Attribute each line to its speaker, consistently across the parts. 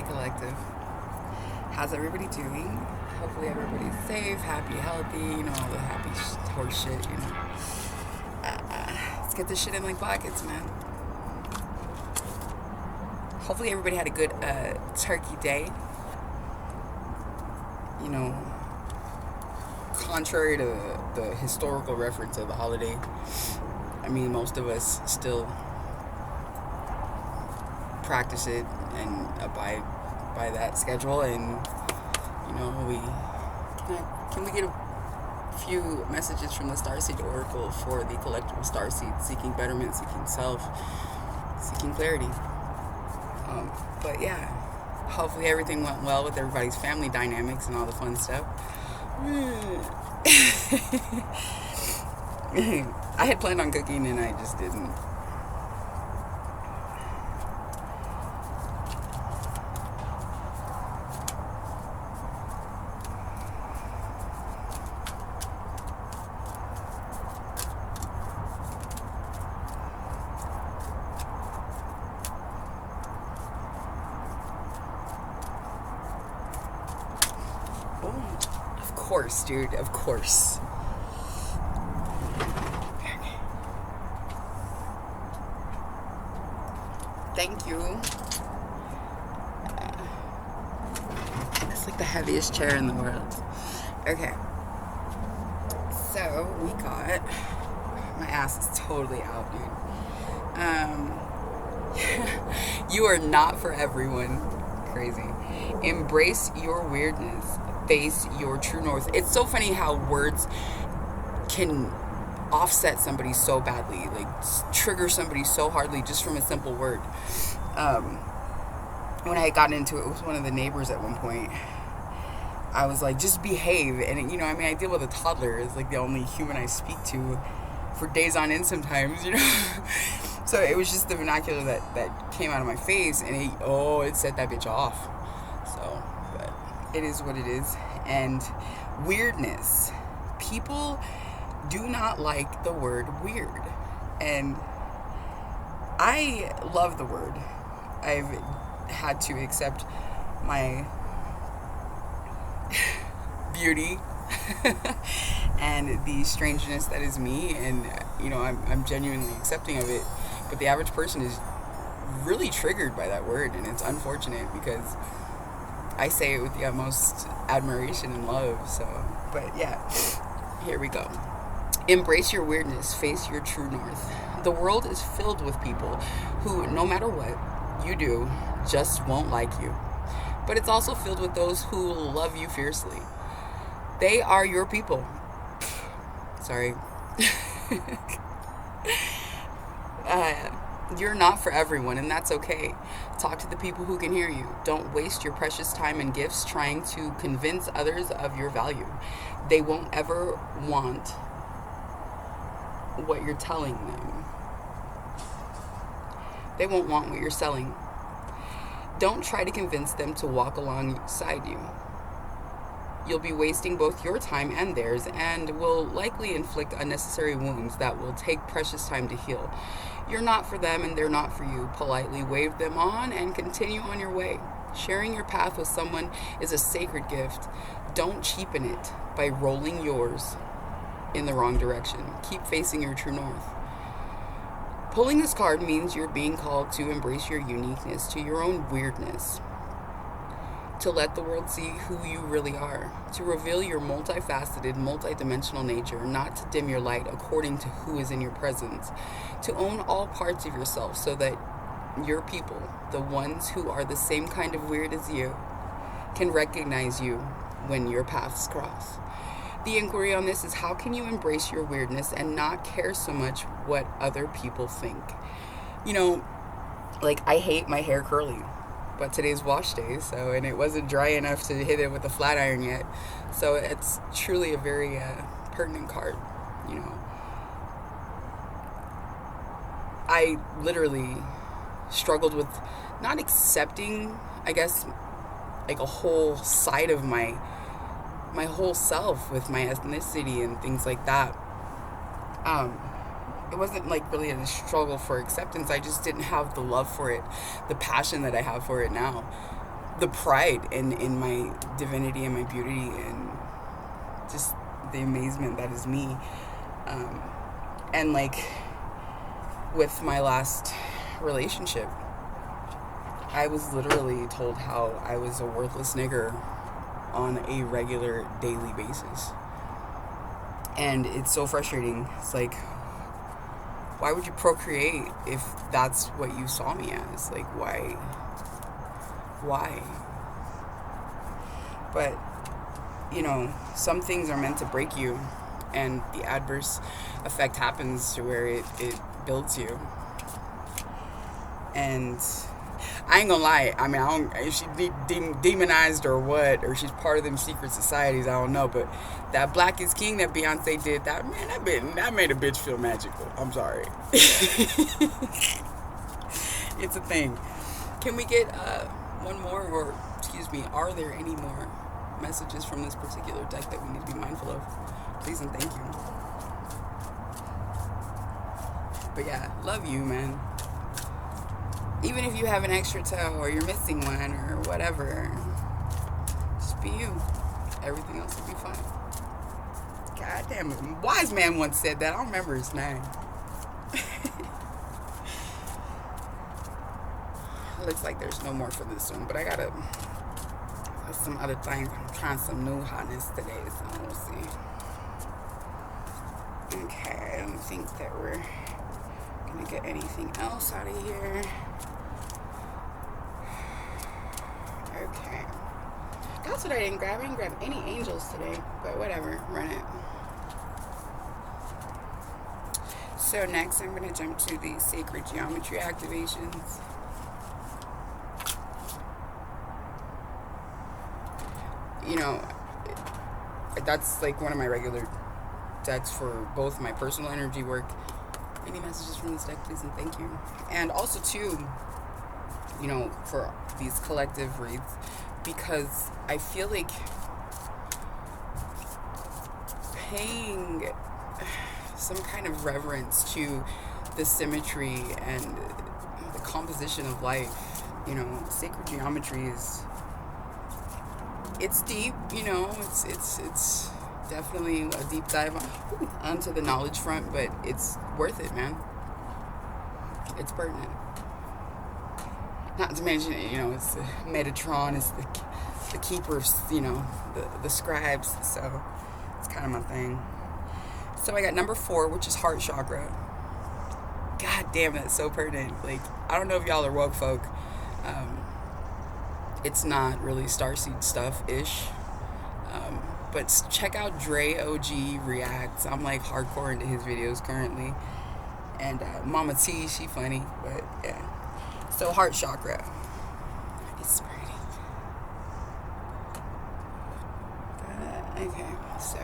Speaker 1: Collective. How's everybody doing? Hopefully everybody's safe, happy, healthy, all the happy horse shit. Let's get this shit in like pockets, man. Hopefully everybody had a good turkey day. Contrary to the historical reference of the holiday, I mean, most of us still practice it and abide by that schedule, and we can we get a few messages from the Starseed Oracle for the collective Starseed seeking betterment, seeking self, seeking clarity. But yeah, hopefully everything went well with everybody's family dynamics and all the fun stuff. I had planned on cooking and I just didn't. Of course, dude. Of course. Thank you. It's like the heaviest chair in the world. Okay. So we got. My ass is totally out, dude. You are not for everyone. Crazy. Embrace your weirdness. Face your true north. It's so funny how words can offset somebody so badly, like trigger somebody so hardly just from a simple word. When I got into it with one of the neighbors at one point, I was like, just behave. And I deal with a toddler. It's like the only human I speak to for days on end sometimes, So it was just the vernacular that came out of my face, and it set that bitch off. So, but it is what it is. And weirdness. People do not like the word weird. And I love the word. I've had to accept my beauty and the strangeness that is me, and I'm genuinely accepting of it. But the average person is really triggered by that word, and it's unfortunate because I say it with the utmost admiration and love. So, but yeah, here we go. Embrace your weirdness, face your true north. The world is filled with people who, no matter what you do, just won't like you. But it's also filled with those who love you fiercely. They are your people. Sorry. You're not for everyone, and that's okay. Talk to the people who can hear you. Don't waste your precious time and gifts trying to convince others of your value. They won't ever want what you're telling them. They won't want what you're selling. Don't try to convince them to walk alongside you. You'll be wasting both your time and theirs, and will likely inflict unnecessary wounds that will take precious time to heal. You're not for them and they're not for you. Politely wave them on and continue on your way. Sharing your path with someone is a sacred gift. Don't cheapen it by rolling yours in the wrong direction. Keep facing your true north. Pulling this card means you're being called to embrace your uniqueness, to your own weirdness, to let the world see who you really are, to reveal your multifaceted, multidimensional nature, not to dim your light according to who is in your presence, to own all parts of yourself so that your people, the ones who are the same kind of weird as you, can recognize you when your paths cross. The inquiry on this is, how can you embrace your weirdness and not care so much what other people think? I hate my hair curly. But today's wash day, and it wasn't dry enough to hit it with a flat iron yet. So it's truly a very pertinent card, I literally struggled with not accepting, I guess, like a whole side of my whole self with my ethnicity and things like that. It wasn't like really a struggle for acceptance. I just didn't have the love for it, the passion that I have for it now. the pride in my divinity and my beauty and just the amazement that is me. And like with my last relationship, I was literally told how I was a worthless nigger on a regular daily basis. And it's so frustrating. It's like, why would you procreate if that's what you saw me as? Like, why? But, you know, some things are meant to break you, and the adverse effect happens to where it builds you. And I ain't gonna lie, I mean, I don't, if she demonized or what, or she's part of them secret societies, I don't know, but that Black is King that Beyonce did, that made a bitch feel magical. I'm sorry. It's a thing. Can we get one more, or excuse me, are there any more messages from this particular deck that we need to be mindful of? Please and thank you. But yeah, love you, man. Even if you have an extra toe or you're missing one or whatever, just be you. Everything else will be fine. God damn it. Wise man once said that. I don't remember his name. Looks like there's no more for this one, but I gotta some other things. I'm trying some new hotness today, so we'll see. Okay, I don't think that we're gonna get anything else out of here. Okay. That's what I didn't grab. I didn't grab any angels today, but whatever, run it. So next I'm going to jump to the sacred geometry activations. You know, that's like one of my regular decks for both my personal energy work. Any messages from this deck, please and thank you. And also too, you know, for these collective reads, because I feel like paying some kind of reverence to the symmetry and the composition of life, you know, sacred geometry is, it's deep, you know, it's definitely a deep dive onto the knowledge front, but it's worth it, man. It's pertinent. Not to mention, you know, it's Metatron, it's the keepers, you know, the scribes, so it's kind of my thing. So I got number 4, which is heart chakra. God damn, that's so pertinent. Like, I don't know if y'all are woke folk. It's not really starseed stuff-ish. But check out Dre OG Reacts. I'm like hardcore into his videos currently. And Mama T, she funny, but yeah. So heart chakra. It's pretty. Okay, so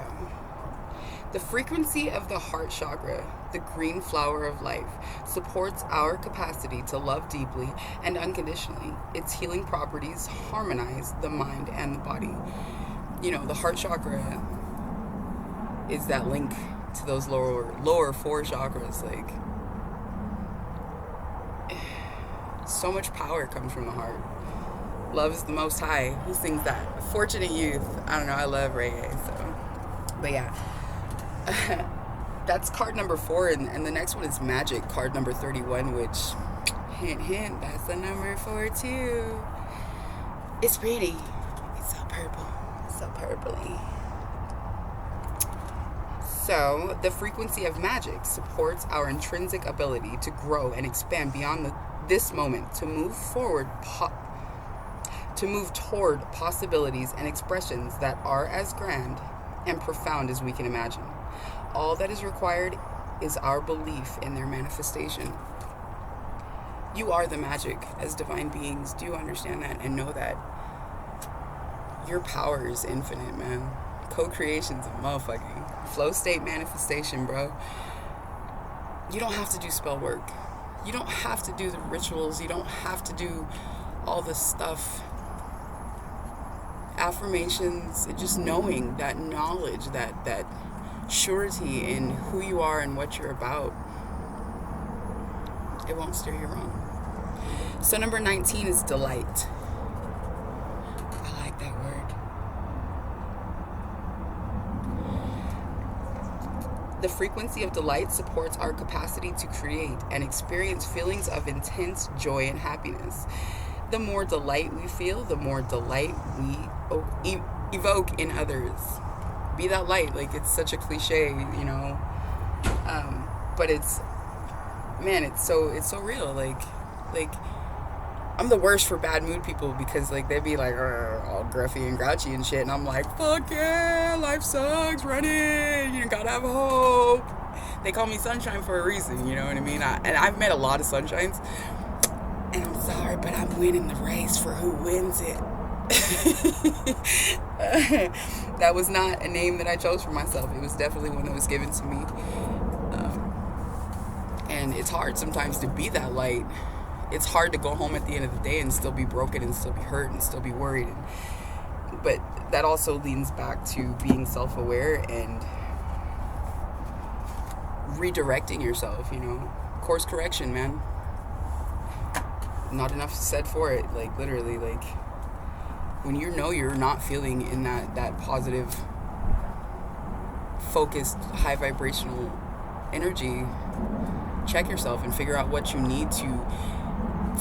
Speaker 1: the frequency of the heart chakra, the green flower of life, supports our capacity to love deeply and unconditionally. Its healing properties harmonize the mind and the body. You know, the heart chakra is that link to those lower 4 chakras. Like, so much power comes from the heart. Love is the most high. Who sings that? Fortunate Youth. I don't know, I love reggae, so. But yeah. That's card number 4, and the next one is Magic, card number 31, which, hint, hint, that's the number 4 too. It's pretty. It's so purple. So purpley. So, the frequency of magic supports our intrinsic ability to grow and expand beyond this moment, to move forward, to move toward possibilities and expressions that are as grand and profound as we can imagine. All that is required is our belief in their manifestation. You are the magic as divine beings. Do you understand that and know that? Your power is infinite, man. Co-creation's a motherfucking flow state manifestation, bro. You don't have to do spell work. You don't have to do the rituals. You don't have to do all this stuff. Affirmations, just knowing that knowledge, that surety in who you are and what you're about, it won't steer you wrong. So number 19 is delight. The frequency of delight supports our capacity to create and experience feelings of intense joy and happiness. The more delight we feel, the more delight we evoke in others. Be that light. Like, it's such a cliche, you know. But it's, man, it's so real. Like I'm the worst for bad mood people, because like they'd be like all gruffy and grouchy and shit, and I'm like, fuck yeah, life sucks, run it, you gotta have hope. They call me sunshine for a reason, you know what I mean? And I've met a lot of sunshines, and I'm sorry, but I'm winning the race for who wins it. That was not a name that I chose for myself. It was definitely one that was given to me. And it's hard sometimes to be that light. It's hard to go home at the end of the day and still be broken and still be hurt and still be worried. But that also leans back to being self-aware and redirecting yourself, you know. Course correction, man. Not enough said for it. Like, literally, like, when you know you're not feeling in that positive, focused, high vibrational energy, check yourself and figure out what you need to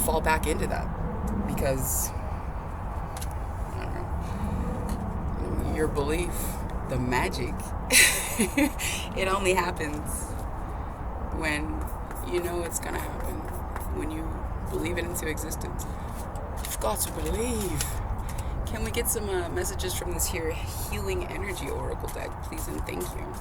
Speaker 1: fall back into that, because I don't know, your belief, the magic, it only happens when you know it's gonna happen, when you believe it into existence. You've got to believe. Can we get some messages from this here healing energy oracle deck, please and thank you?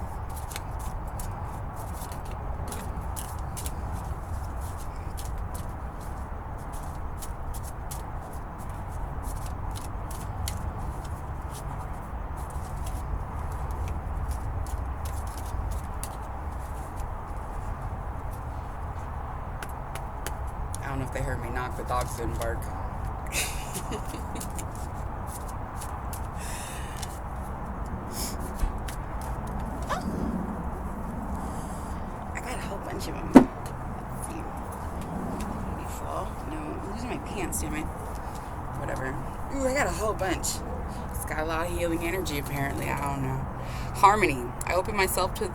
Speaker 1: I don't know if they heard me knock, the dogs didn't bark. I got a whole bunch of them. Let's see. Did you fall? No, I'm losing my pants, damn it. Whatever. Ooh, I got a whole bunch. It's got a lot of healing energy, apparently. I don't know. Harmony. I open myself to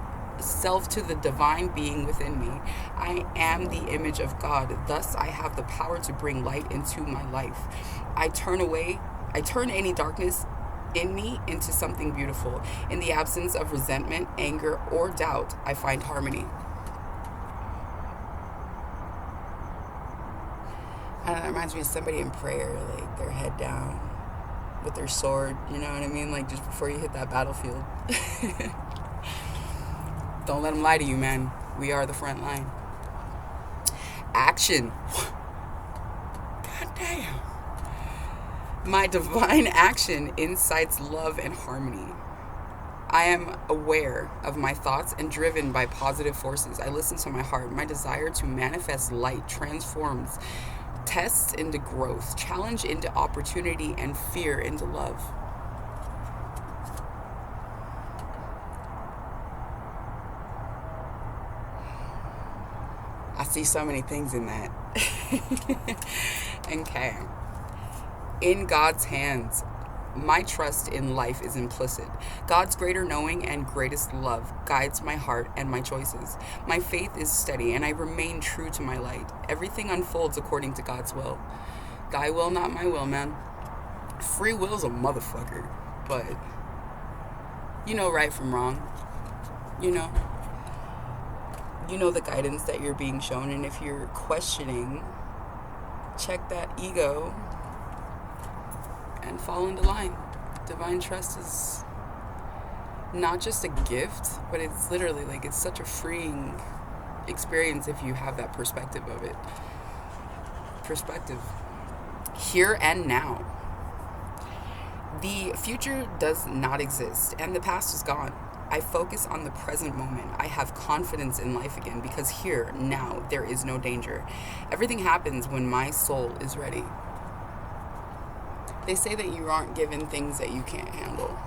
Speaker 1: the divine being within me. I am the image of God. Thus, I have the power to bring light into my life. I turn any darkness in me into something beautiful. In the absence of resentment, anger, or doubt, I find harmony. I don't know, it reminds me of somebody in prayer, like their head down with their sword, you know what I mean? Like, just before you hit that battlefield. Don't let them lie to you, man. We are the front line. Action. God damn. My divine action incites love and harmony. I am aware of my thoughts and driven by positive forces. I listen to my heart. My desire to manifest light transforms tests into growth, challenge into opportunity, and fear into love. I see so many things in that. Okay. In God's hands, my trust in life is implicit. God's greater knowing and greatest love guides my heart and my choices. My faith is steady, and I remain true to my light. Everything unfolds according to God's will. Thy will, not my will, man. Free will's a motherfucker, but you know right from wrong. You know the guidance that you're being shown, and if you're questioning, check that ego and fall into line. Divine trust is not just a gift, but it's literally like, it's such a freeing experience if you have that perspective of it. Perspective. Here and now. The future does not exist, and the past is gone. I focus on the present moment. I have confidence in life again, because here, now, there is no danger. Everything happens when my soul is ready. They say that you aren't given things that you can't handle.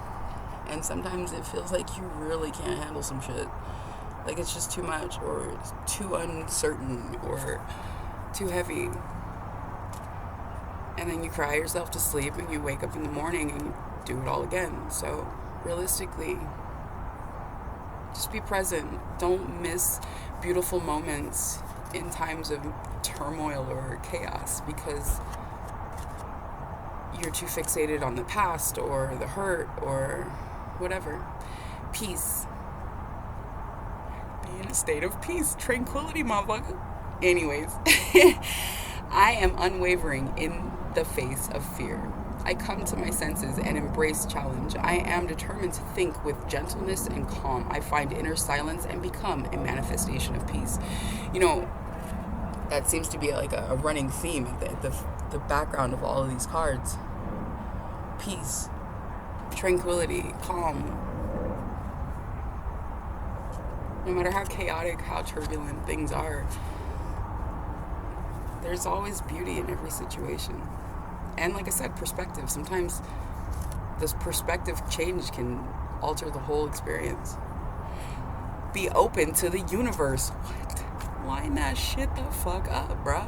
Speaker 1: And sometimes it feels like you really can't handle some shit. Like it's just too much, or it's too uncertain, or too heavy. And then you cry yourself to sleep, and you wake up in the morning and you do it all again. So realistically, Just be present. Don't miss beautiful moments in times of turmoil or chaos because you're too fixated on the past or the hurt or whatever. Peace. Be in a state of peace. Tranquility, motherfucker. Anyways, I am unwavering in the face of fear. I come to my senses and embrace challenge. I am determined to think with gentleness and calm. I find inner silence and become a manifestation of peace. You know, that seems to be like a running theme at the background of all of these cards. Peace, tranquility, calm. No matter how chaotic, how turbulent things are, there's always beauty in every situation. And like I said, perspective. Sometimes this perspective change can alter the whole experience. Be open to the universe. What? Line that shit the fuck up, bruh.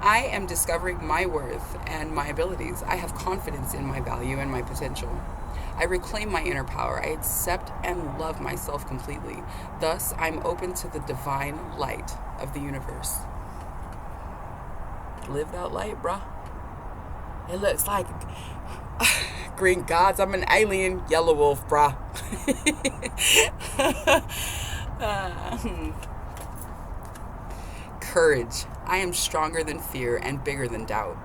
Speaker 1: I am discovering my worth and my abilities. I have confidence in my value and my potential. I reclaim my inner power. I accept and love myself completely. Thus, I'm open to the divine light of the universe. Live that light, bruh. It looks like green gods. I'm an alien. Yellow wolf, bruh. Courage. I am stronger than fear and bigger than doubt.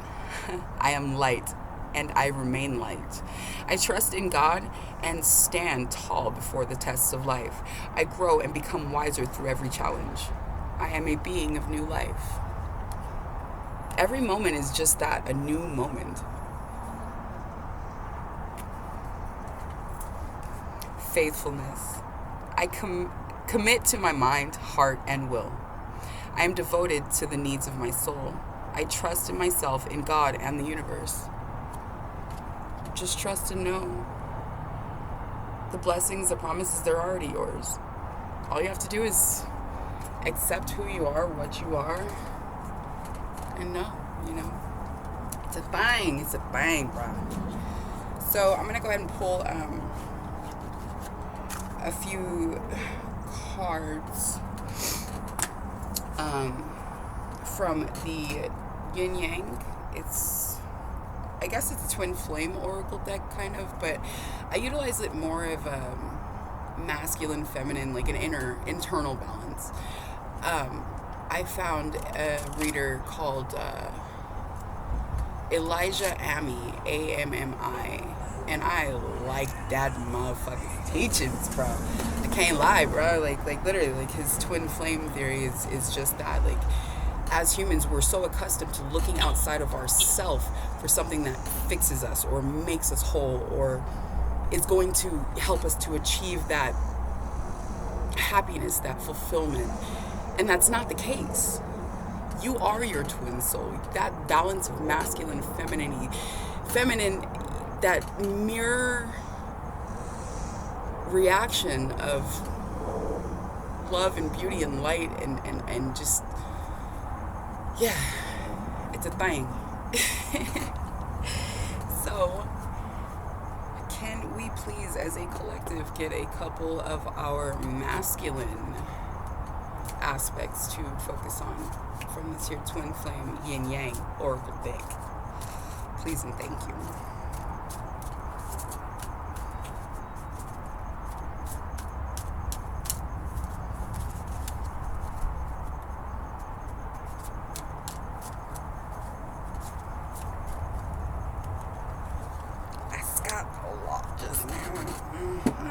Speaker 1: I am light and I remain light. I trust in God and stand tall before the tests of life. I grow and become wiser through every challenge. I am a being of new life. Every moment is just that, a new moment. Faithfulness. I commit to my mind, heart, and will. I am devoted to the needs of my soul. I trust in myself, in God, and the universe. Just trust and know. The blessings, the promises, they're already yours. All you have to do is accept who you are, what you are, and know, it's a thing, bro. So I'm gonna go ahead and pull a few cards from the yinyang. I guess it's a twin flame oracle deck kind of, but I utilize it more of a masculine, feminine, like an internal balance. I found a reader called Elijah Ami, Ammi, and I like that motherfucker's teachings, bro. I can't lie, bro. Like literally, like his twin flame theory is just that. Like, as humans, we're so accustomed to looking outside of ourself for something that fixes us or makes us whole or is going to help us to achieve that happiness, that fulfillment. And that's not the case. You are your twin soul. That balance of masculine, feminine, that mirror reaction of love and beauty and light and just, yeah, it's a thing. So, can we please, as a collective, get a couple of our masculine aspects to focus on from this here twin flame yin yang oracle deck? Please and thank you.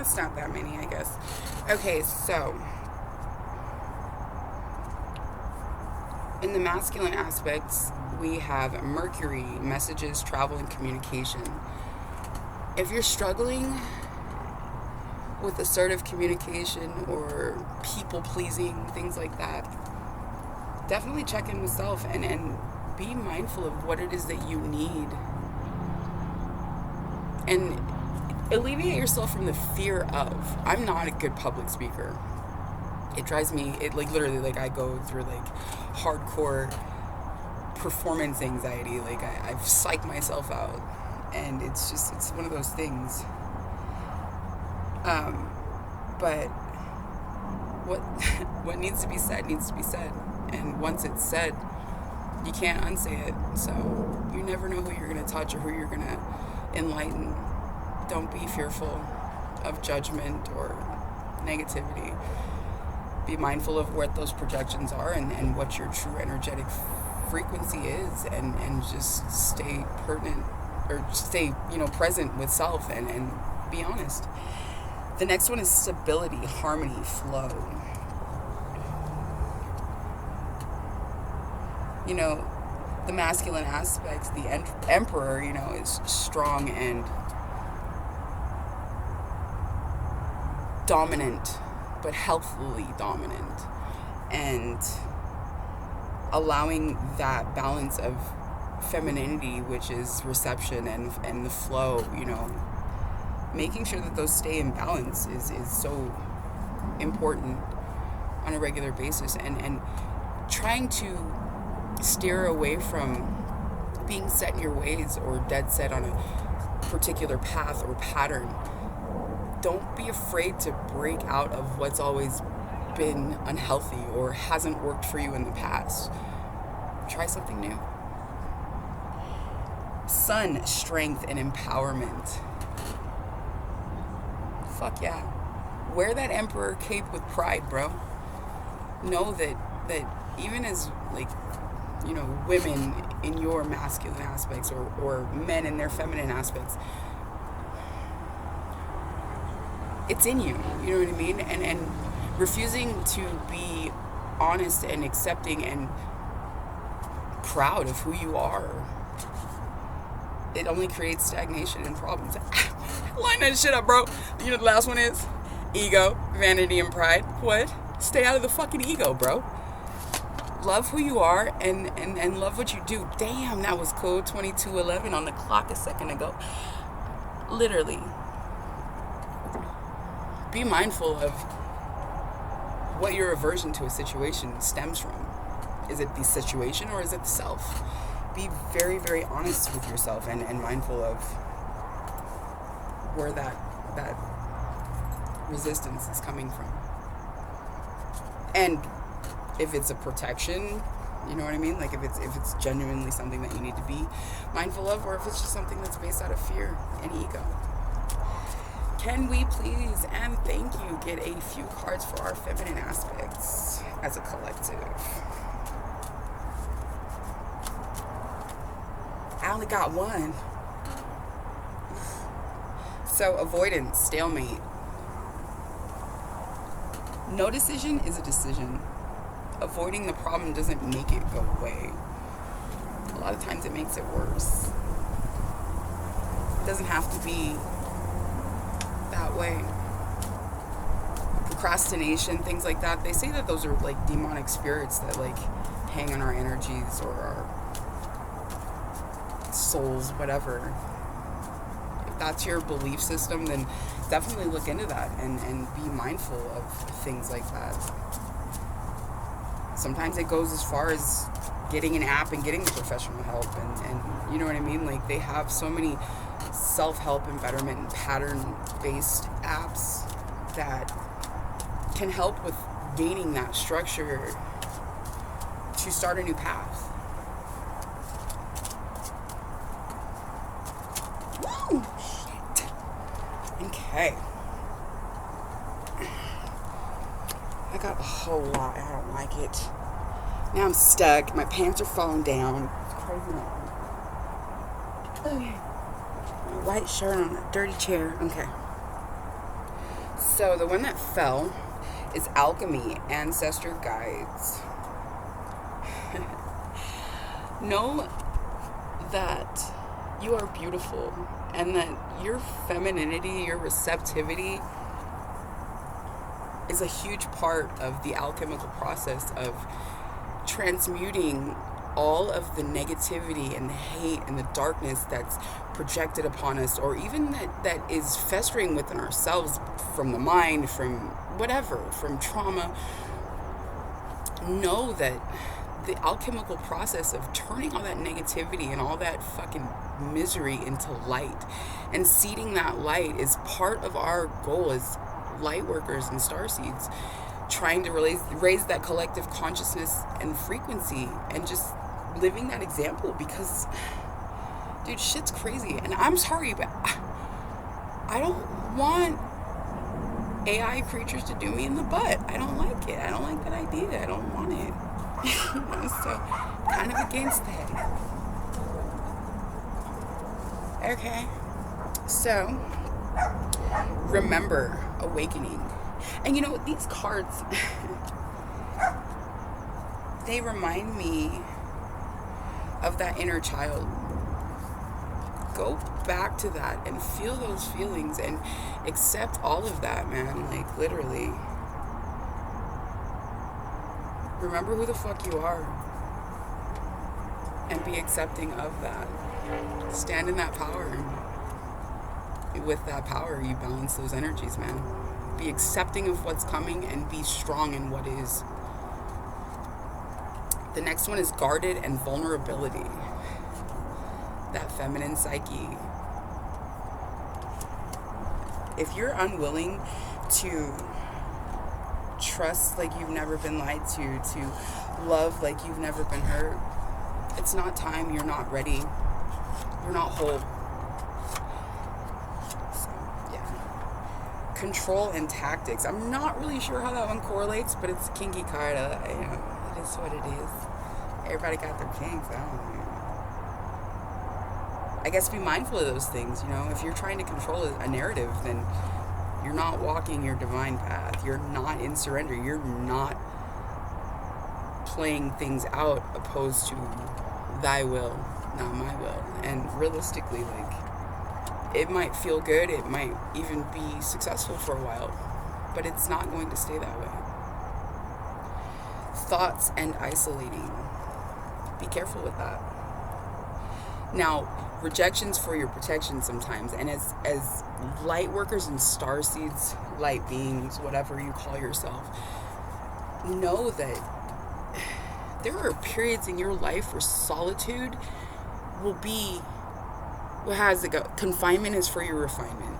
Speaker 1: It's not that many, I guess. Okay, so in the masculine aspects, we have Mercury, messages, travel, and communication. If you're struggling with assertive communication or people pleasing, things like that, definitely check in with self and be mindful of what it is that you need. And alleviate yourself from the fear of, I'm not a good public speaker. It drives me, literally, I go through, hardcore performance anxiety. I've psyched myself it's one of those things. But what what needs to be said needs to be said. And once it's said, you can't unsay it. So you never know who you're going to touch or who you're going to enlighten. Don't be fearful of judgment or negativity. Be mindful of what those projections are and what your true energetic frequency is, and just stay pertinent, or stay, present with self, and be honest. The next one is stability, harmony, flow. The masculine aspects, the emperor, is strong and dominant, but healthily dominant, and allowing that balance of femininity, which is reception and the flow, making sure that those stay in balance is so important on a regular basis, and trying to steer away from being set in your ways or dead set on a particular path or pattern. Don't be afraid to break out of what's always been unhealthy or hasn't worked for you in the past. Try something new. Sun, strength and empowerment. Fuck yeah. Wear that emperor cape with pride, bro. Know that even as, women in your masculine aspects, or men in their feminine aspects, it's in you. You know what I mean? And refusing to be honest and accepting and proud of who you are, it only creates stagnation and problems. Line that shit up, bro. The last one is ego, vanity, and pride. What? Stay out of the fucking ego, bro. Love who you are and love what you do. Damn, that was code 2211 on the clock a second ago. Literally. Be mindful of what your aversion to a situation stems from. Is it the situation or is it the self? Be very, very honest with yourself and mindful of where that resistance is coming from. And if it's a protection, you know what I mean? Like if it's genuinely something that you need to be mindful of, or if it's just something that's based out of fear and ego. Can we please and thank you get a few cards for our feminine aspects as a collective? I only got one. So, avoidance, stalemate. No decision is a decision. Avoiding the problem doesn't make it go away. A lot of times it makes it worse. It doesn't have to be that way. Procrastination, things like that. They say that those are like demonic spirits that like hang on our energies or our souls, whatever. If that's your belief system, then definitely look into that and be mindful of things like that. Sometimes it goes as far as getting an app and getting the professional help, and you know what I mean? Like they have so many self-help and betterment and pattern-based apps that can help with gaining that structure to start a new path. Woo! Shit. Okay. I got a whole lot. I don't like it. Now I'm stuck. My pants are falling down. It's crazy. Okay. My white shirt on a dirty chair. Okay. So the one that fell is Alchemy, Ancestor Guides. Know that you are beautiful and that your femininity, your receptivity is a huge part of the alchemical process of transmuting all of the negativity and the hate and the darkness that's projected upon us, or even that is festering within ourselves from the mind, from whatever, from trauma. Know that the alchemical process of turning all that negativity and all that fucking misery into light and seeding that light is part of our goal as light workers and starseeds trying to raise that collective consciousness and frequency, and just living that example, because, dude, shit's crazy. And I'm sorry, but I don't want AI creatures to do me in the butt. I don't like it. I don't like that idea. I don't want it. So, kind of against that. Okay. So, remember awakening. And these cards, they remind me of that inner child. Go back to that and feel those feelings and accept all of that, man. Like, literally. Remember who the fuck you are. And be accepting of that. Stand in that power. And with that power, you balance those energies, man. Be accepting of what's coming and be strong in what is. The next one is guarded and vulnerability. That feminine psyche. If you're unwilling to trust like you've never been lied to love like you've never been hurt, it's not time. You're not ready. You're not whole. So, yeah. Control and tactics. I'm not really sure how that one correlates, but it's a kinky card. It is what it is. Everybody got their kinks. I don't know. I guess be mindful of those things. If you're trying to control a narrative, then you're not walking your divine path. You're not in surrender. You're not playing things out opposed to thy will, not my will. And realistically, it might feel good. It might even be successful for a while, but it's not going to stay that way. Thoughts and isolating. Be careful with that. Now, rejection's for your protection sometimes, and as light workers and starseeds, light beings, whatever you call yourself, know that there are periods in your life where solitude will be confinement is for your refinement.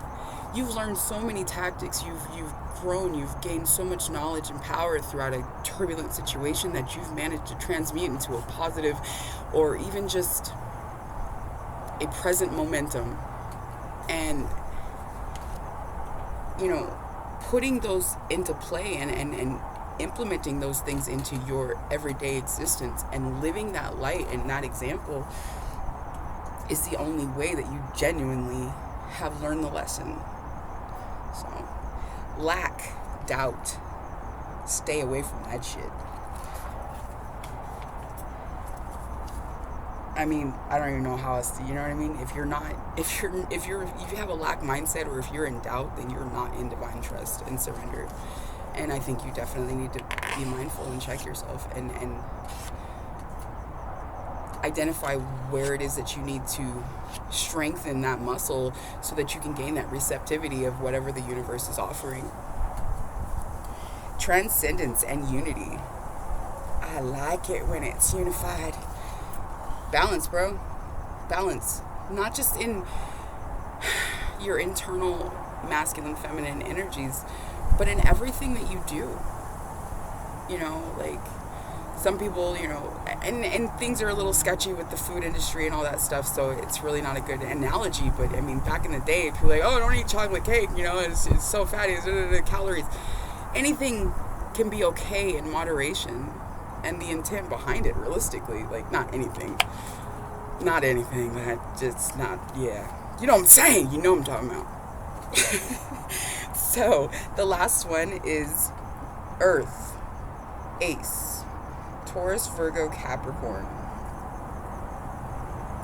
Speaker 1: You've learned so many tactics, you've grown, you've gained so much knowledge and power throughout a turbulent situation that you've managed to transmute into a positive or even just a present momentum. And putting those into play and implementing those things into your everyday existence and living that light and that example is the only way that you genuinely have learned the lesson. So, lack, doubt, stay away from that shit. I mean, I don't even know how else to, you know what I mean? If you have a lack mindset, or if you're in doubt, then you're not in divine trust and surrender. And I think you definitely need to be mindful and check yourself and identify where it is that you need to strengthen that muscle so that you can gain that receptivity of whatever the universe is offering. Transcendence and unity. I like it when it's unified. Balance, bro. Balance. Not just in your internal masculine, feminine energies, but in everything that you do. Some people, and things are a little sketchy with the food industry and all that stuff, so it's really not a good analogy. But I mean, back in the day, people were like, oh, don't eat chocolate cake, it's so fatty, it's calories. Anything can be okay in moderation, and the intent behind it, realistically, not anything that just not, yeah. You know what I'm saying? You know what I'm talking about. So, the last one is Earth, Ace, Taurus, Virgo, Capricorn.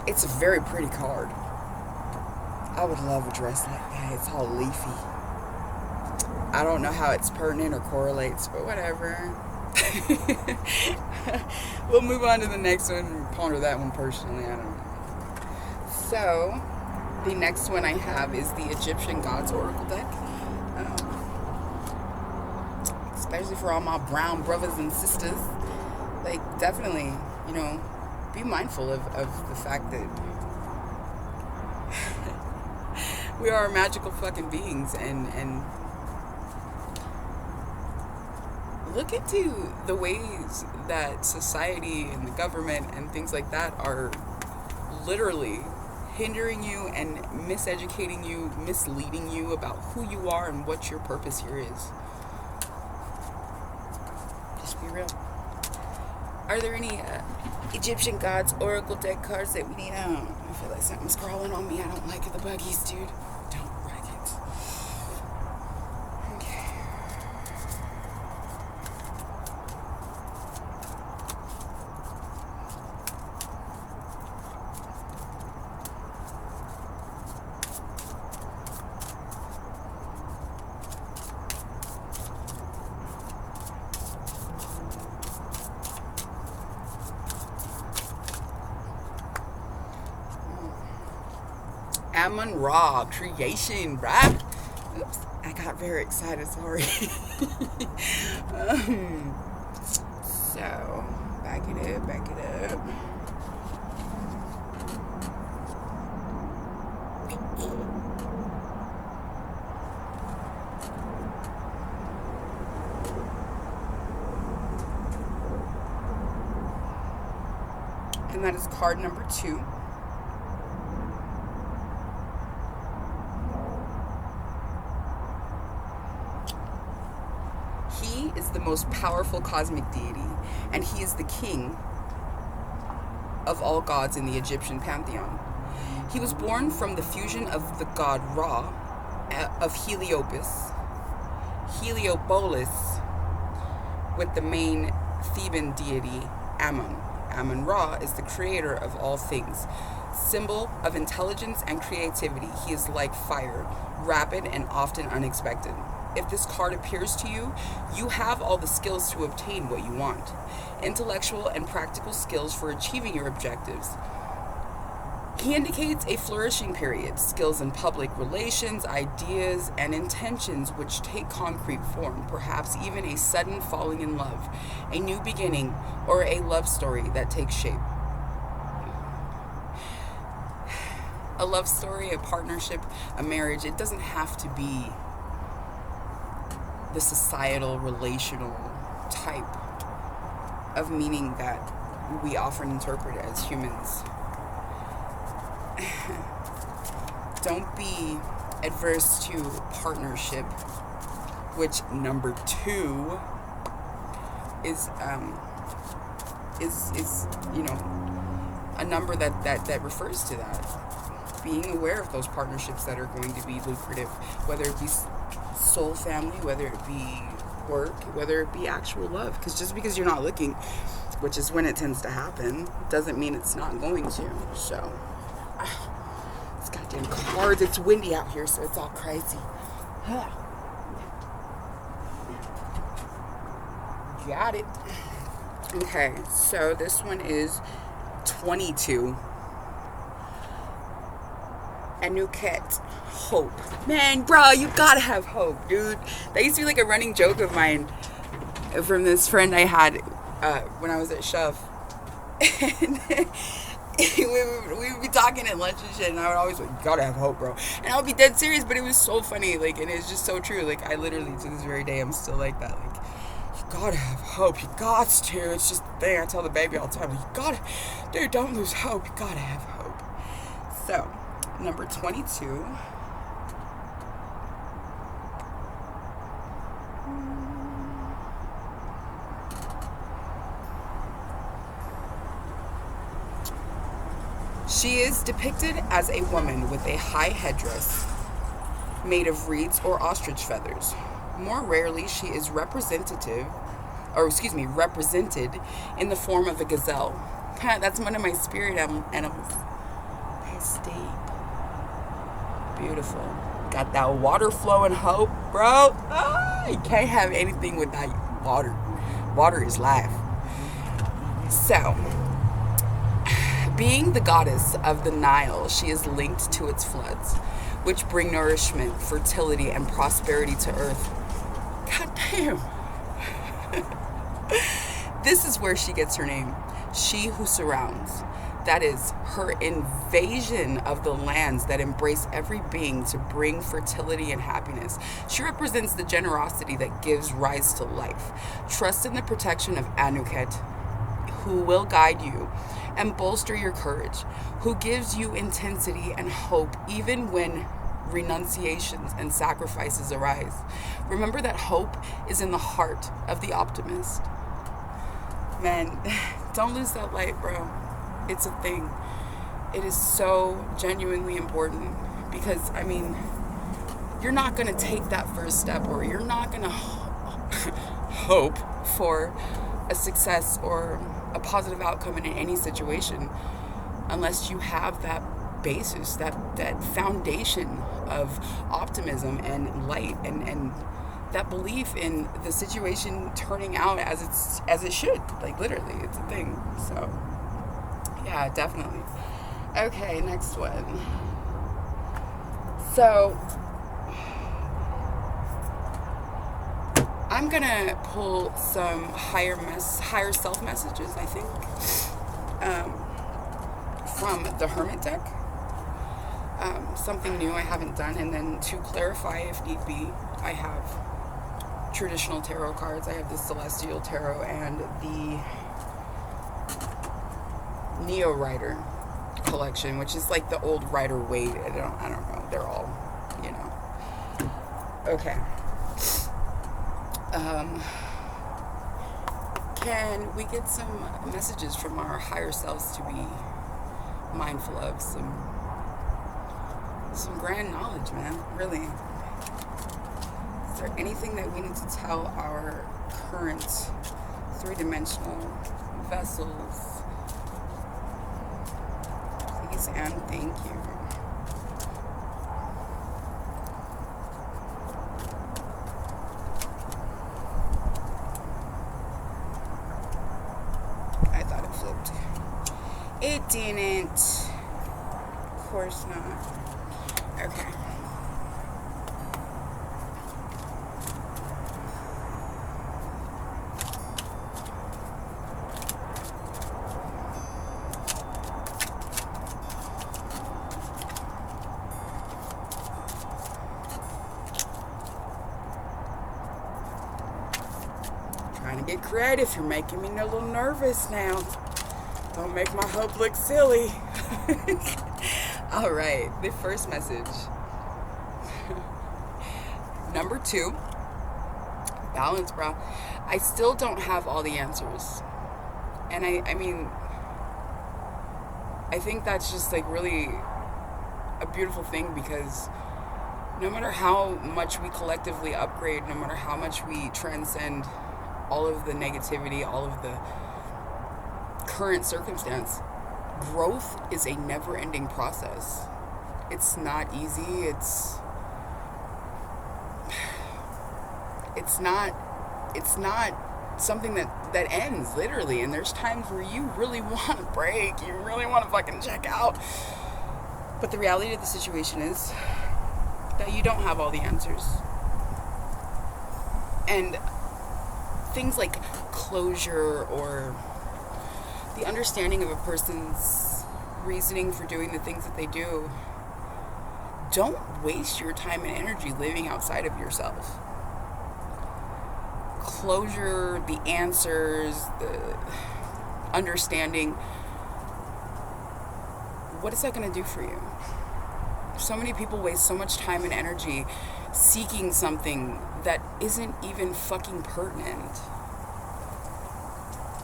Speaker 1: It's a very pretty card. I would love a dress like that. It's all leafy. I don't know how it's pertinent or correlates, but whatever. We'll move on to the next one and ponder that one personally. I don't know. So, the next one I have is the Egyptian Gods Oracle deck. Especially for all my brown brothers and sisters. Definitely, be mindful of the fact that we are magical fucking beings, and look into the ways that society and the government and things like that are literally hindering you and miseducating you, misleading you about who you are and what your purpose here is. Just be real. Are there any Egyptian gods oracle deck cards that we need? I feel like something's crawling on me. I don't like the buggies, dude. Don't like it. Okay. Amun-Ra, creation, right? Oops, I got very excited, sorry. So, back it up. And that is card number 2. He is the most powerful cosmic deity, and he is the king of all gods in the Egyptian pantheon. He was born from the fusion of the god Ra, of Heliopolis, with the main Theban deity Amun. Amun-Ra is the creator of all things, symbol of intelligence and creativity. He is like fire, rapid and often unexpected. If this card appears to you, you have all the skills to obtain what you want. Intellectual and practical skills for achieving your objectives. He indicates a flourishing period, skills in public relations, ideas, and intentions which take concrete form, perhaps even a sudden falling in love, a new beginning, or a love story that takes shape. A love story, a partnership, a marriage, it doesn't have to be the societal, relational type of meaning that we often interpret as humans. Don't be adverse to partnership, which number 2 is a number that refers to that. Being aware of those partnerships that are going to be lucrative, whether it be soul family, whether it be work, whether it be actual love. Because just because you're not looking, which is when it tends to happen, doesn't mean it's not going to. So, it's goddamn cards. It's windy out here, so it's all crazy. Got it. Okay, so this one is 22. Anuket, hope. Man, bro, you gotta have hope, dude. That used to be like a running joke of mine from this friend I had when I was at Shove. And we would be talking at lunch and shit, and I would always like, you gotta have hope, bro. And I would be dead serious, but it was so funny, like, and it's just so true. Like, I literally, to this very day, I'm still like that. Like, you gotta have hope. You got to. It's just the thing I tell the baby all the time. Like, you gotta, dude, don't lose hope. You gotta have hope. So, number 22. She is depicted as a woman with a high headdress made of reeds or ostrich feathers. More rarely, she is represented in the form of a gazelle. That's one of my spirit animals. State. Beautiful. Got that water flowing hope, bro. You can't have anything without water. Water is life. So, being the goddess of the Nile, she is linked to its floods, which bring nourishment, fertility, and prosperity to earth. God damn. This is where she gets her name. She who surrounds. That is her invasion of the lands that embrace every being to bring fertility and happiness. She represents the generosity that gives rise to life. Trust in the protection of Anuket, who will guide you and bolster your courage, who gives you intensity and hope even when renunciations and sacrifices arise. Remember that hope is in the heart of the optimist. Man, don't lose that light, bro. It's a thing. It is so genuinely important because, I mean, you're not going to take that first step, or you're not going to hope for a success or a positive outcome in any situation unless you have that basis, that foundation of optimism and light and that belief in the situation turning out as it should. Like, literally, it's a thing. So yeah, definitely. Okay, next one. So I'm gonna pull some higher self messages, I think, from the Hermit deck. Something new I haven't done, and then to clarify, if need be, I have traditional tarot cards. I have the Celestial Tarot and the Neo Rider collection, which is like the old Rider Waite. I don't know. They're all, you know. Okay. Can we get some messages from our higher selves to be mindful of? Some grand knowledge, man. Really. Is there anything that we need to tell our current three-dimensional vessels? Please and thank you. I thought it flipped. It didn't. Of course not. Okay. Trying to get creative. You're making me a little nervous now. Don't make my hope look silly. All right, the first message. Number 2, balance, bro. I still don't have all the answers. And I mean, I think that's just like really a beautiful thing, because no matter how much we collectively upgrade, no matter how much we transcend all of the negativity, all of the current circumstance, growth is a never-ending process. It's not easy. It's not something that ends, literally. And there's times where you really want to break. You really want to fucking check out. But the reality of the situation is that you don't have all the answers. And things like closure or the understanding of a person's reasoning for doing the things that they do, don't waste your time and energy living outside of yourself. Closure, the answers, the understanding, what is that going to do for you? So many people waste so much time and energy seeking something that isn't even fucking pertinent.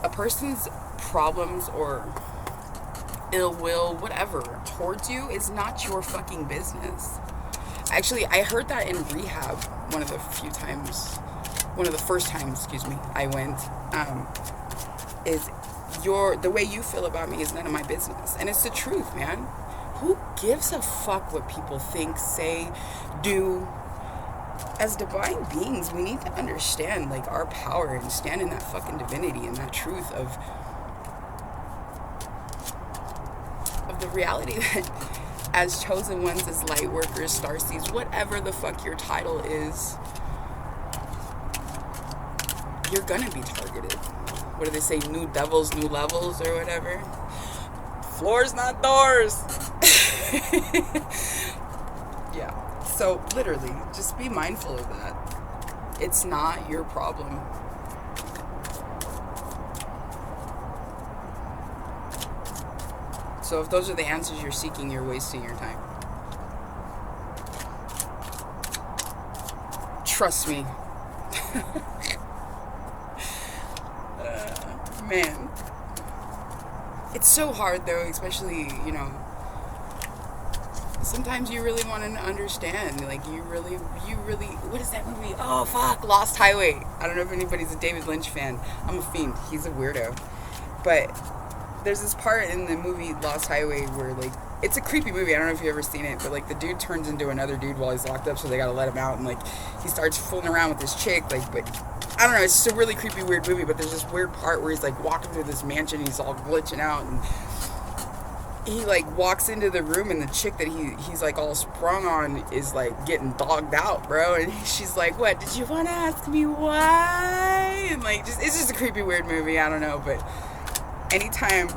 Speaker 1: A person's problems or ill will, whatever, towards you is not your fucking business. Actually, I heard that in rehab one of the first times, I went, is the way you feel about me is none of my business. And it's the truth, man. Who gives a fuck what people think, say, do? As divine beings, we need to understand, like, our power and stand in that fucking divinity and that truth of the reality that as chosen ones, as light workers, starseeds, whatever the fuck your title is, you're gonna be targeted. What do they say? New devils, new levels, or whatever. Floors, not doors. Yeah. So, literally, just be mindful of that. It's not your problem. So if those are the answers you're seeking, you're wasting your time. Trust me. Man. It's so hard though, especially, sometimes you really want to understand. Like, you really, what is that movie? Oh, fuck, Lost Highway. I don't know if anybody's a David Lynch fan. I'm a fiend. He's a weirdo. But there's this part in the movie Lost Highway where, like, it's a creepy movie. I don't know if you've ever seen it, but, like, the dude turns into another dude while he's locked up, so they gotta let him out, and, like, he starts fooling around with this chick, like, but I don't know, it's just a really creepy, weird movie, but there's this weird part where he's, like, walking through this mansion, and he's all glitching out, and he, like, walks into the room, and the chick that he's, like, all sprung on is, like, getting dogged out, bro, and she's like, what, did you want to ask me why? And, like, it's just a creepy, weird movie, I don't know, but anytime,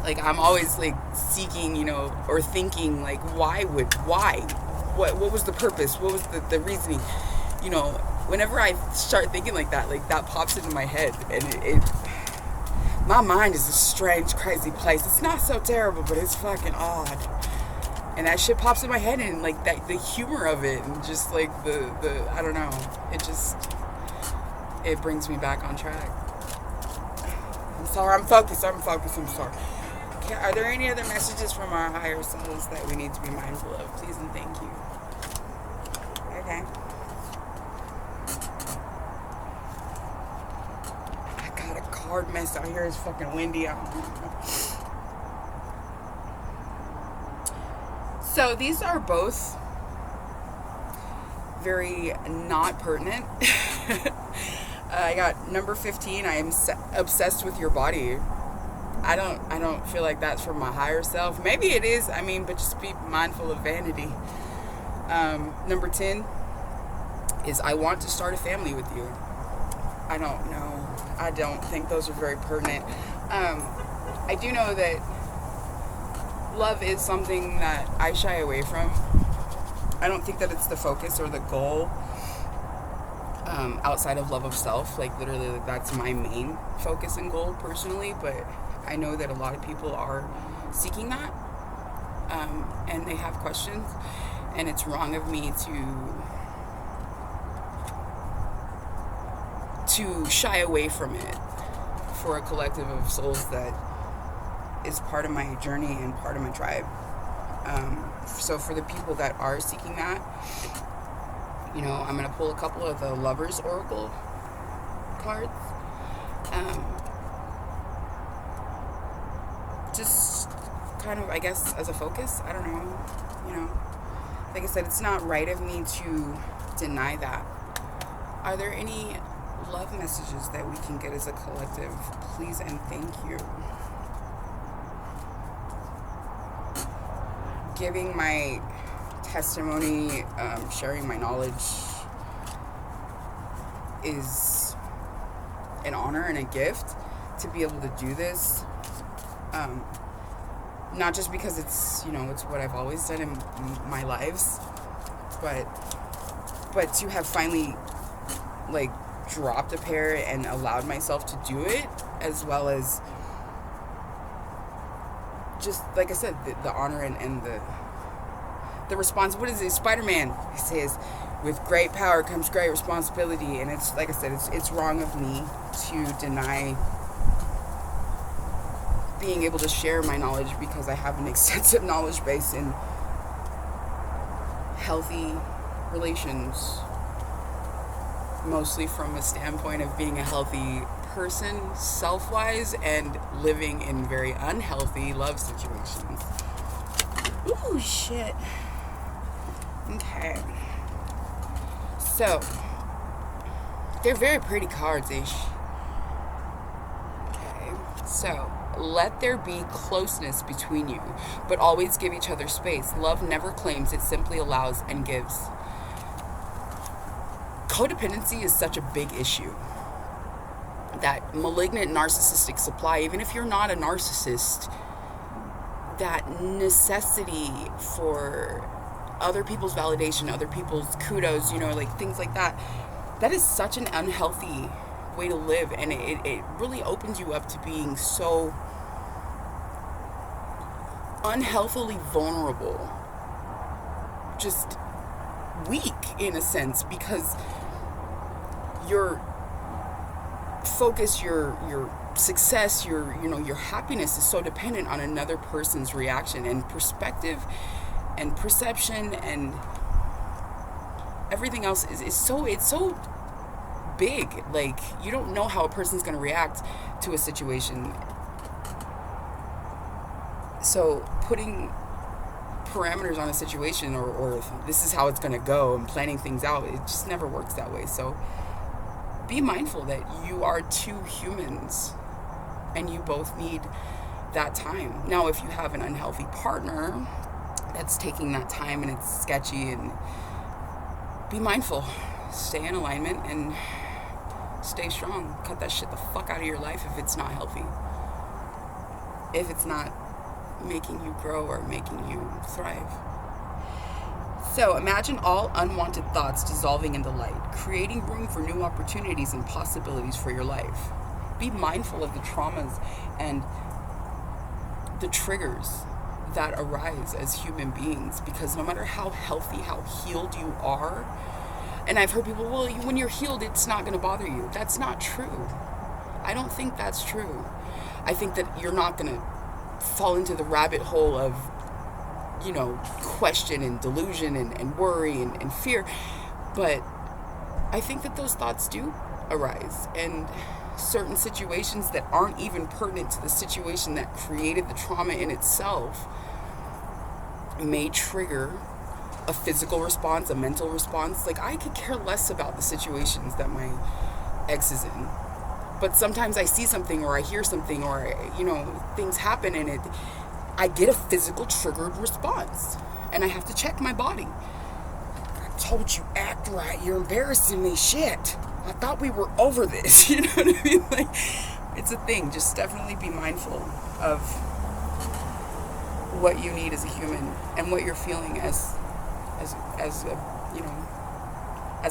Speaker 1: like, I'm always, like, seeking, or thinking, like, why? What was the purpose? What was the reasoning? Whenever I start thinking like that pops into my head, and it my mind is a strange, crazy place. It's not so terrible, but it's fucking odd. And that shit pops in my head, and, like, that, the humor of it, and just, like, the I don't know, it brings me back on track. I'm sorry, I'm focused, I'm sorry. Okay, are there any other messages from our higher selves that we need to be mindful of? Please and thank you. Okay. I got a card mess out here. It's fucking windy out. So these are both very not pertinent. I got number 15. I am obsessed with your body. I don't feel like that's from my higher self. Maybe it is. But just be mindful of vanity. Number 10 is I want to start a family with you. I don't know. I don't think those are very pertinent. I do know that love is something that I shy away from. I don't think that it's the focus or the goal outside of love of self. Like, literally, like, that's my main focus and goal personally, but I know that a lot of people are seeking that, and they have questions, and it's wrong of me to shy away from it for a collective of souls that is part of my journey and part of my tribe. So for the people that are seeking that, I'm going to pull a couple of the Lovers Oracle cards. Just kind of, I guess, as a focus. I don't know. Like I said, it's not right of me to deny that. Are there any love messages that we can get as a collective? Please and thank you. Giving my testimony, sharing my knowledge is an honor and a gift to be able to do this. Not just because it's what I've always done in my lives, but to have finally, like, dropped a pair and allowed myself to do it, as well as just, like I said, the honor and the response. What is it? Spider-Man, he says, with great power comes great responsibility. And it's, like I said, it's wrong of me to deny being able to share my knowledge, because I have an extensive knowledge base in healthy relations, mostly from a standpoint of being a healthy person self-wise and living in very unhealthy love situations. Ooh, shit. Okay. So, they're very pretty cards, ish. Okay. So, let there be closeness between you, but always give each other space. Love never claims, it simply allows and gives. Codependency is such a big issue. That malignant narcissistic supply, even if you're not a narcissist, that necessity for other people's validation, other people's kudos, like things like that, that is such an unhealthy way to live. And it really opens you up to being so unhealthily vulnerable, just weak in a sense, because your focus, your success, your happiness is so dependent on another person's reaction and perspective and perception, and everything else is so big. Like, you don't know how a person's going to react to a situation. So putting parameters on a situation, or this is how it's going to go, and planning things out, it just never works that way. So be mindful that you are two humans and you both need that time. Now, if you have an unhealthy partner that's taking that time and it's sketchy, and be mindful, stay in alignment and stay strong. Cut that shit the fuck out of your life if it's not healthy, if it's not making you grow or making you thrive. So imagine all unwanted thoughts dissolving into light, creating room for new opportunities and possibilities for your life. Be mindful of the traumas and the triggers that arise as human beings, because no matter how healthy, how healed you are, and I've heard people, well, when you're healed, it's not going to bother you. That's not true. I don't think that's true. I think that you're not going to fall into the rabbit hole of, question and delusion and worry and fear. But I think that those thoughts do arise, and certain situations that aren't even pertinent to the situation that created the trauma in itself may trigger a physical response, a mental response. Like, I could care less about the situations that my ex is in, but sometimes I see something or I hear something or, things happen, and I get a physical triggered response, and I have to check my body. I told you, act right. You're embarrassing me. Shit. I thought we were over this. You know what I mean? Like, it's a thing. Just definitely be mindful of what you need as a human and what you're feeling as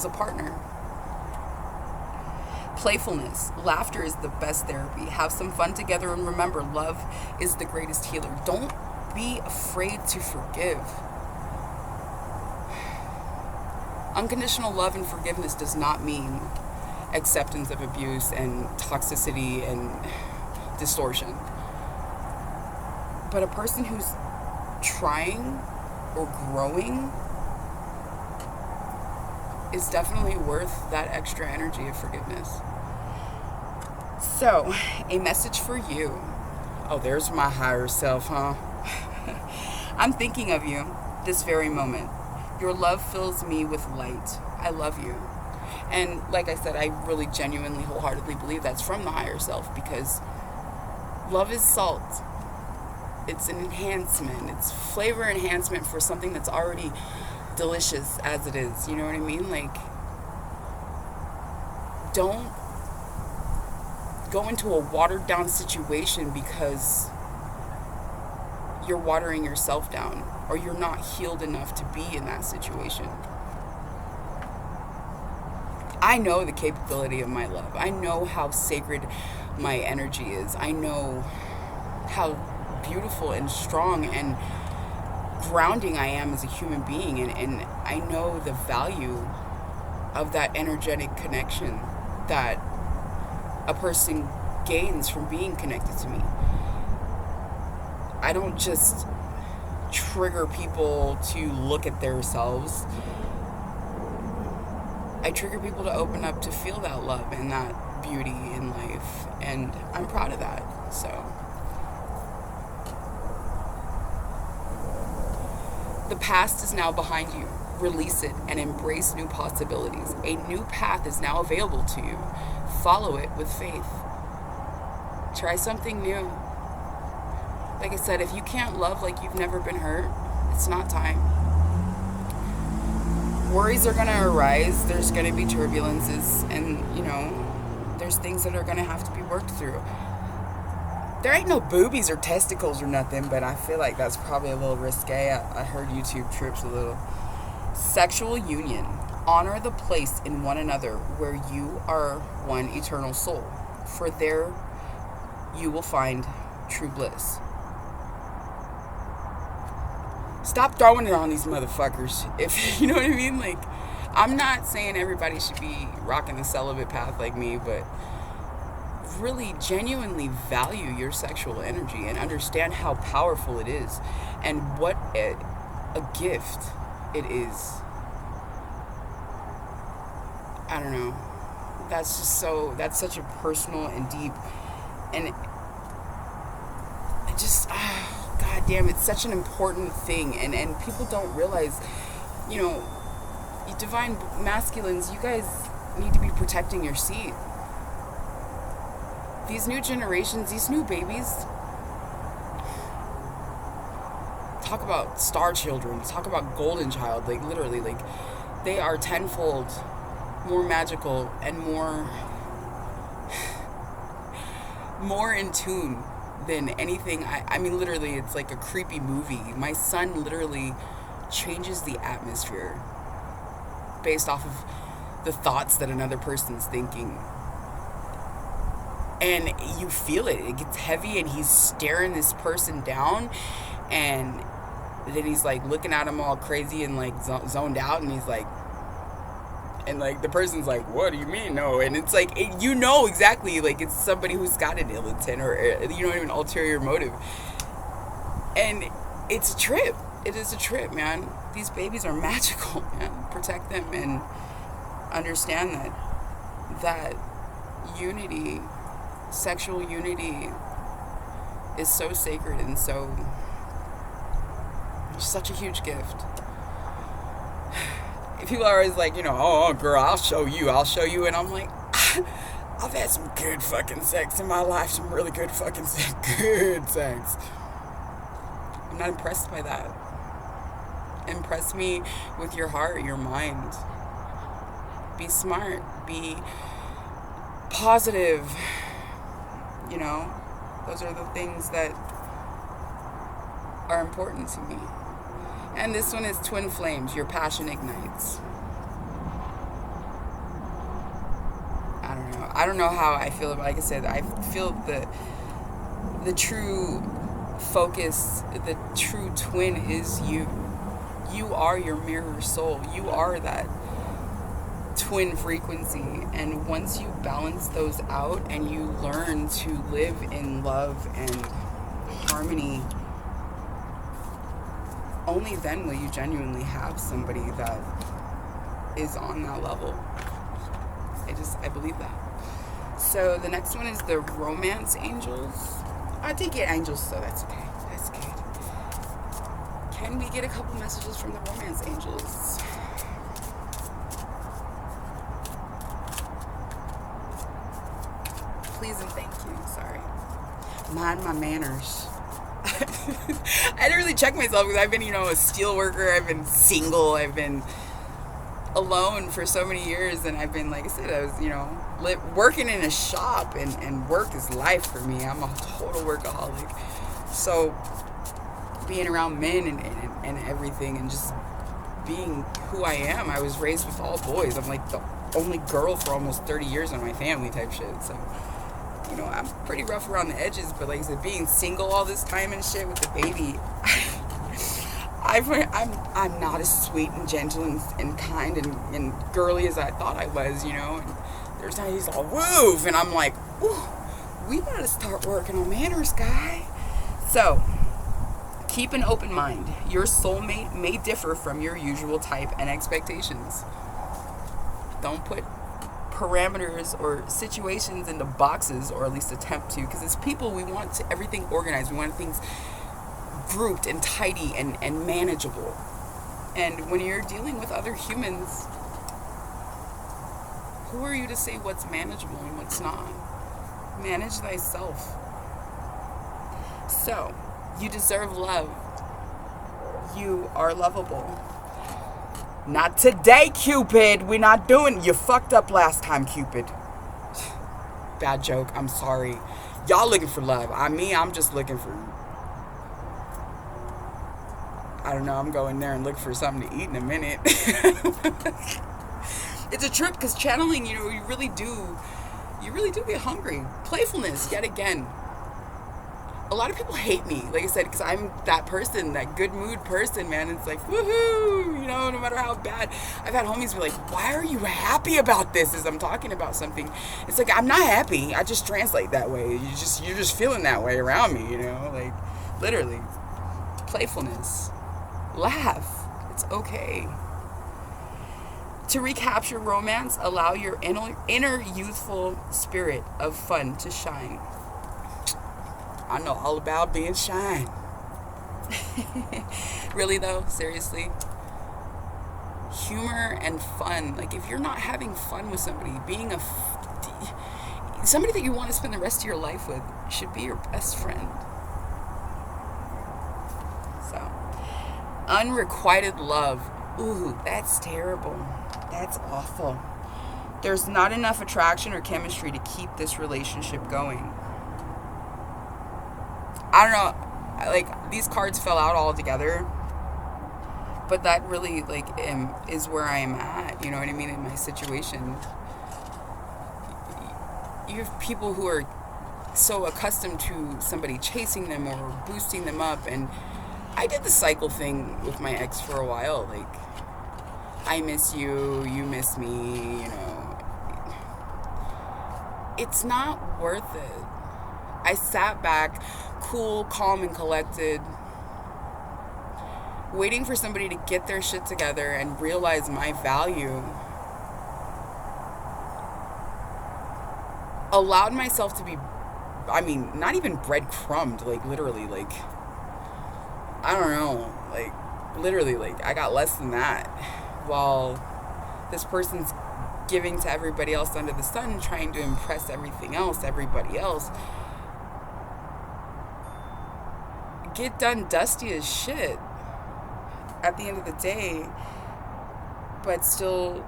Speaker 1: a partner. Playfulness, laughter is the best therapy. Have some fun together, and remember, love is the greatest healer. Don't be afraid to forgive. Unconditional love and forgiveness does not mean acceptance of abuse and toxicity and distortion. But a person who's trying or growing is definitely worth that extra energy of forgiveness. So, a message for you. Oh, there's my higher self, huh? I'm thinking of you this very moment. Your love fills me with light. I love you. And like I said, I really genuinely, wholeheartedly believe that's from the higher self, because love is salt. It's an enhancement. It's flavor enhancement for something that's already delicious as it is. You know what I mean? Like, don't go into a watered down situation because you're watering yourself down, or you're not healed enough to be in that situation. I know the capability of my love. I know how sacred my energy is. I know how beautiful and strong and grounding I am as a human being, and I know the value of that energetic connection that a person gains from being connected to me. I don't just trigger people to look at themselves. I trigger people to open up, to feel that love and that beauty in life, and I'm proud of that. So the past is now behind you. Release it and embrace new possibilities. A new path is now available to you. Follow it with faith. Try something new. Like I said, if you can't love like you've never been hurt, it's not time. Worries are going to arise. There's going to be turbulences, and, there's things that are going to have to be worked through. there ain't no boobies or testicles or nothing, but I feel like that's probably a little risque. I heard YouTube trips a little. Sexual union. Honor the place in one another where you are one eternal soul, for there you will find true bliss. Stop throwing it on these motherfuckers. If you know what I mean? Like, I'm not saying everybody should be rocking the celibate path like me, but really genuinely value your sexual energy and understand how powerful it is and what a gift it is. I don't know. That's such a personal and deep, and it just, god damn, it's such an important thing, and people don't realize, you know, you divine masculines, you guys need to be protecting your seed. These new generations, these new babies, talk about star children, talk about golden child, like literally, like they are tenfold more magical and more in tune than anything. I mean, literally, it's like a creepy movie. My son literally changes the atmosphere based off of the thoughts that another person's thinking. And you feel it. It gets heavy, and he's staring this person down, and then he's like looking at him all crazy and like zoned out, and he's like, and like the person's like, what do you mean no? And it's like, you know exactly, like it's somebody who's got an ill intent or, you know, an ulterior motive. And it's a trip. It is a trip, man. These babies are magical, man. Protect them and understand that unity, sexual unity, is so sacred and so such a huge gift. People are always like, you know, oh girl, I'll show you, and I'm like, I've had some good fucking sex in my life, some really good fucking sex, good sex. I'm not impressed by that. Impress me with your heart, your mind. Be smart, be positive, you know, those are the things that are important to me. And this one is twin flames, your passion ignites. I don't know how I feel about it. Like I said, I feel the true focus, the true twin is you. You are your mirror soul. You are that twin frequency. And once you balance those out and you learn to live in love and harmony, only then will you genuinely have somebody that is on that level. I believe that. So the next one is the romance angels. I did get angels, so that's okay. That's good. Can we get a couple messages from the romance angels? Please and thank you. Sorry. Mind my manners. I didn't really check myself because I've been, you know, a steel worker. I've been single. I've been alone for so many years. And I've been, like I said, I was, you know, working in a shop. And work is life for me. I'm a total workaholic. So being around men and everything and just being who I am. I was raised with all boys. I'm like the only girl for almost 30 years in my family type shit. So, you know, I'm pretty rough around the edges, but like I said, being single all this time and shit with the baby, I'm not as sweet and gentle and kind and girly as I thought I was, you know. And there's times he's all woof, and I'm like, woo, we gotta start working on manners, guy. So, keep an open mind. Your soulmate may differ from your usual type and expectations. Don't put parameters or situations into boxes, or at least attempt to, because as people we want everything organized, we want things grouped and tidy and manageable. And when you're dealing with other humans, who are you to say what's manageable and what's not? Manage thyself. So you deserve love. You are lovable. Not today, Cupid. We're not doing. You fucked up last time, Cupid. Bad joke. I'm sorry. Y'all looking for love. I'm just looking for, I don't know, I'm going there and look for something to eat in a minute. It's a trip because channeling, you really do get hungry. Playfulness, yet again. A lot of people hate me, like I said, because I'm that person, that good mood person, man. It's like, woohoo, no matter how bad. I've had homies be like, why are you happy about this as I'm talking about something? It's like, I'm not happy. I just translate that way. You're just feeling that way around me, like, literally. Playfulness. Laugh. It's okay. To recapture romance, allow your inner youthful spirit of fun to shine. I know all about being shy. Really though, seriously. Humor and fun. Like, if you're not having fun with somebody, being somebody that you want to spend the rest of your life with should be your best friend. So, unrequited love. Ooh, that's terrible. That's awful. There's not enough attraction or chemistry to keep this relationship going. I don't know, like, these cards fell out all together, but that really, like, is where I am at, you know what I mean, in my situation. You have people who are so accustomed to somebody chasing them or boosting them up, and I did the cycle thing with my ex for a while, like, I miss you, you miss me, It's not worth it. I sat back, cool, calm, and collected, waiting for somebody to get their shit together and realize my value. Allowed myself to be, not even breadcrumbed, like, literally, like, I don't know, like, literally, like, I got less than that, while this person's giving to everybody else under the sun, trying to impress everybody else. Get done dusty as shit at the end of the day, but still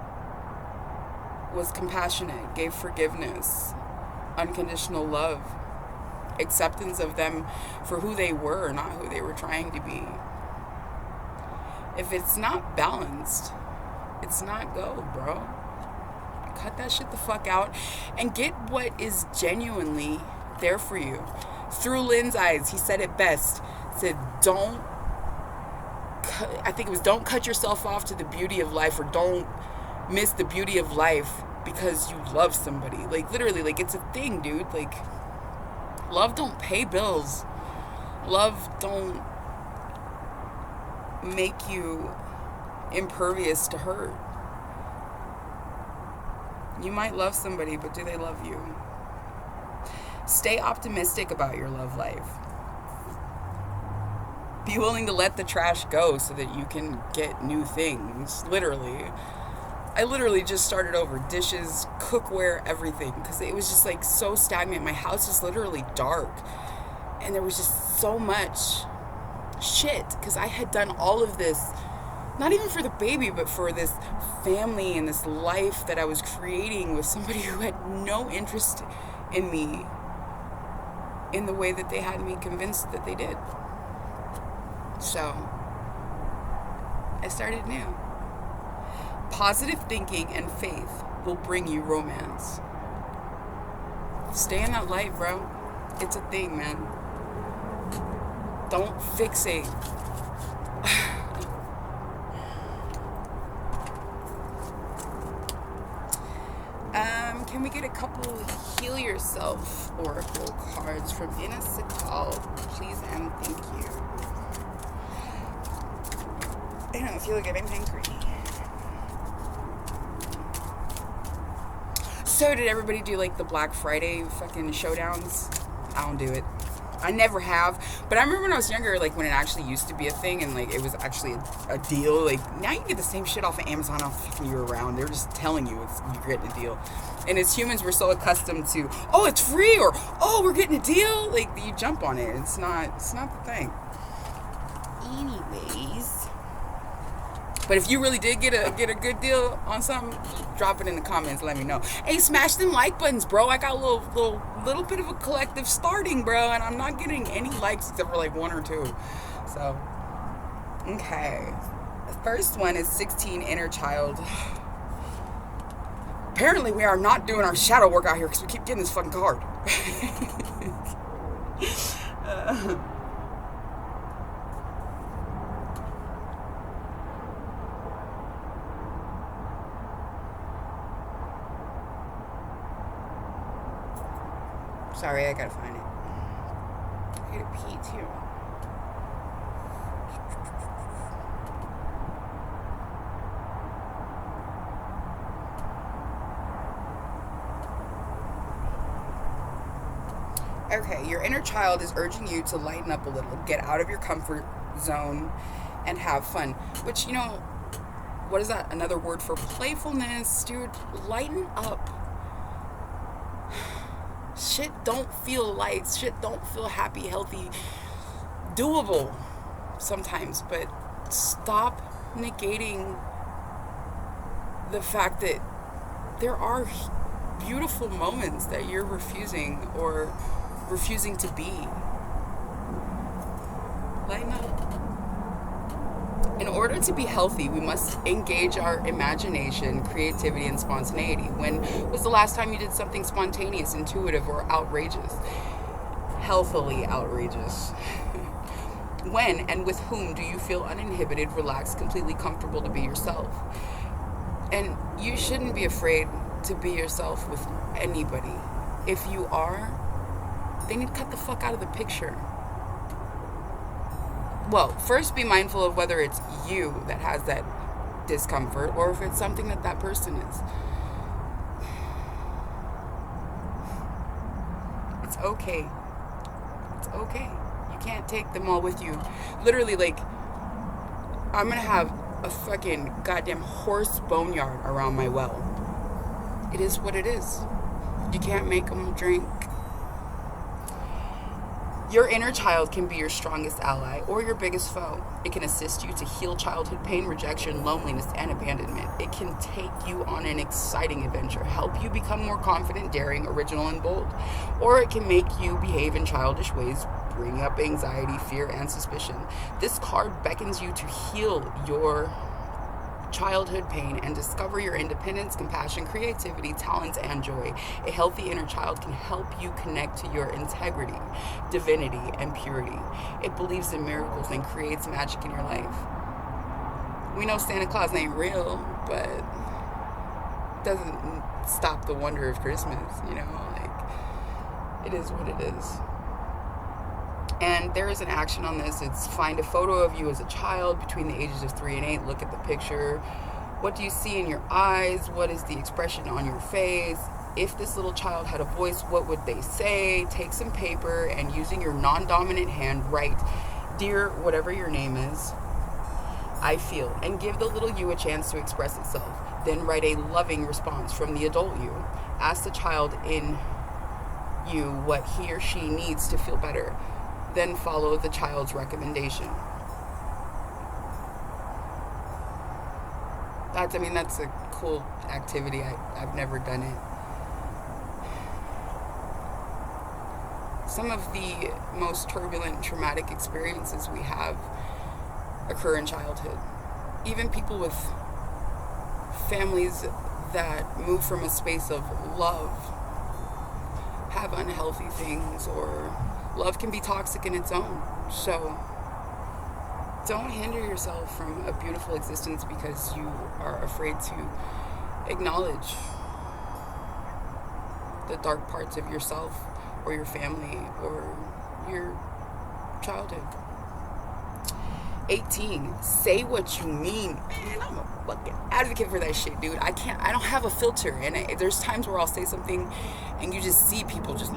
Speaker 1: was compassionate, gave forgiveness, unconditional love, acceptance of them for who they were, not who they were trying to be. If it's not balanced, it's not go, bro. Cut that shit the fuck out and get what is genuinely there for you. Through Lynn's eyes, he said it best. Said, don't cut yourself off to the beauty of life, or don't miss the beauty of life because you love somebody. Like, literally, like, it's a thing, dude. Like, love don't pay bills. Love don't make you impervious to hurt. You might love somebody, but do they love you? Stay optimistic about your love life. Be willing to let the trash go so that you can get new things. Literally. I literally just started over. Dishes, cookware, everything. Because it was just like so stagnant. My house was literally dark. And there was just so much shit. Because I had done all of this, not even for the baby, but for this family and this life that I was creating with somebody who had no interest in me in the way that they had me convinced that they did. So, I started new. Positive thinking and faith will bring you romance. Stay in that light, bro. It's a thing, man. Don't fixate. Can we get a couple Heal Yourself Oracle cards from Ina Sital, please and thank you. I don't feel like I'm hungry. So did everybody do like the Black Friday fucking showdowns? I don't do it. I never have. But I remember when I was younger, like when it actually used to be a thing and like it was actually a deal. Like now you can get the same shit off of Amazon how fucking you're around. They're just telling you you're getting a deal. And as humans, we're so accustomed to, oh, it's free, or oh, we're getting a deal. Like you jump on it. It's not the thing. Anyways, But if you really did get a good deal on something, drop it in the comments. Let me know. Hey, smash them like buttons, bro. I got a little bit of a collective starting, bro, and I'm not getting any likes except for like 1 or 2. So, okay. The first one is 16, inner child. Apparently, we are not doing our shadow work out here because we keep getting this fucking card. Sorry, I gotta find it. I gotta pee too. Okay, your inner child is urging you to lighten up a little, get out of your comfort zone, and have fun. Which, you know, what is that? Another word for playfulness, dude. Lighten up. Shit don't feel light. Shit don't feel happy, healthy, doable sometimes. But stop negating the fact that there are beautiful moments that you're refusing to be. Lighten up. In order to be healthy, we must engage our imagination, creativity, and spontaneity. When was the last time you did something spontaneous, intuitive, or outrageous? Healthily outrageous. When and with whom do you feel uninhibited, relaxed, completely comfortable to be yourself? And you shouldn't be afraid to be yourself with anybody. If you are, they need to cut the fuck out of the picture. Well, first be mindful of whether it's you that has that discomfort or if it's something that person is. It's okay. It's okay. You can't take them all with you. Literally, like, I'm gonna have a fucking goddamn horse boneyard around my well. It is what it is. You can't make them drink. Your inner child can be your strongest ally or your biggest foe. It can assist you to heal childhood pain, rejection, loneliness, and abandonment. It can take you on an exciting adventure, help you become more confident, daring, original, and bold. Or it can make you behave in childish ways, bring up anxiety, fear, and suspicion. This card beckons you to heal your childhood pain and discover your independence, compassion, creativity, talents, and joy. A healthy inner child can help you connect to your integrity, divinity, and purity. It believes in miracles and creates magic in your life. We know Santa Claus ain't real, but it doesn't stop the wonder of Christmas, you know? Like, it is what it is. And there is an action on this. It's find a photo of you as a child between the ages of 3 and 8. Look at the picture. What do you see in your eyes? What is the expression on your face? If this little child had a voice, what would they say? Take some paper and using your non-dominant hand, write, "Dear," whatever your name is, "I feel," and give the little you a chance to express itself. Then write a loving response from the adult you. Ask the child in you what he or she needs to feel better. Then follow the child's recommendation. That's a cool activity. I've never done it. Some of the most turbulent, traumatic experiences we have occur in childhood. Even people with families that move from a space of love have unhealthy things, or love can be toxic in its own. So don't hinder yourself from a beautiful existence because you are afraid to acknowledge the dark parts of yourself or your family or your childhood. 18, say what you mean. Man, I'm a fucking advocate for that shit, dude. I don't have a filter. And there's times where I'll say something and you just see people just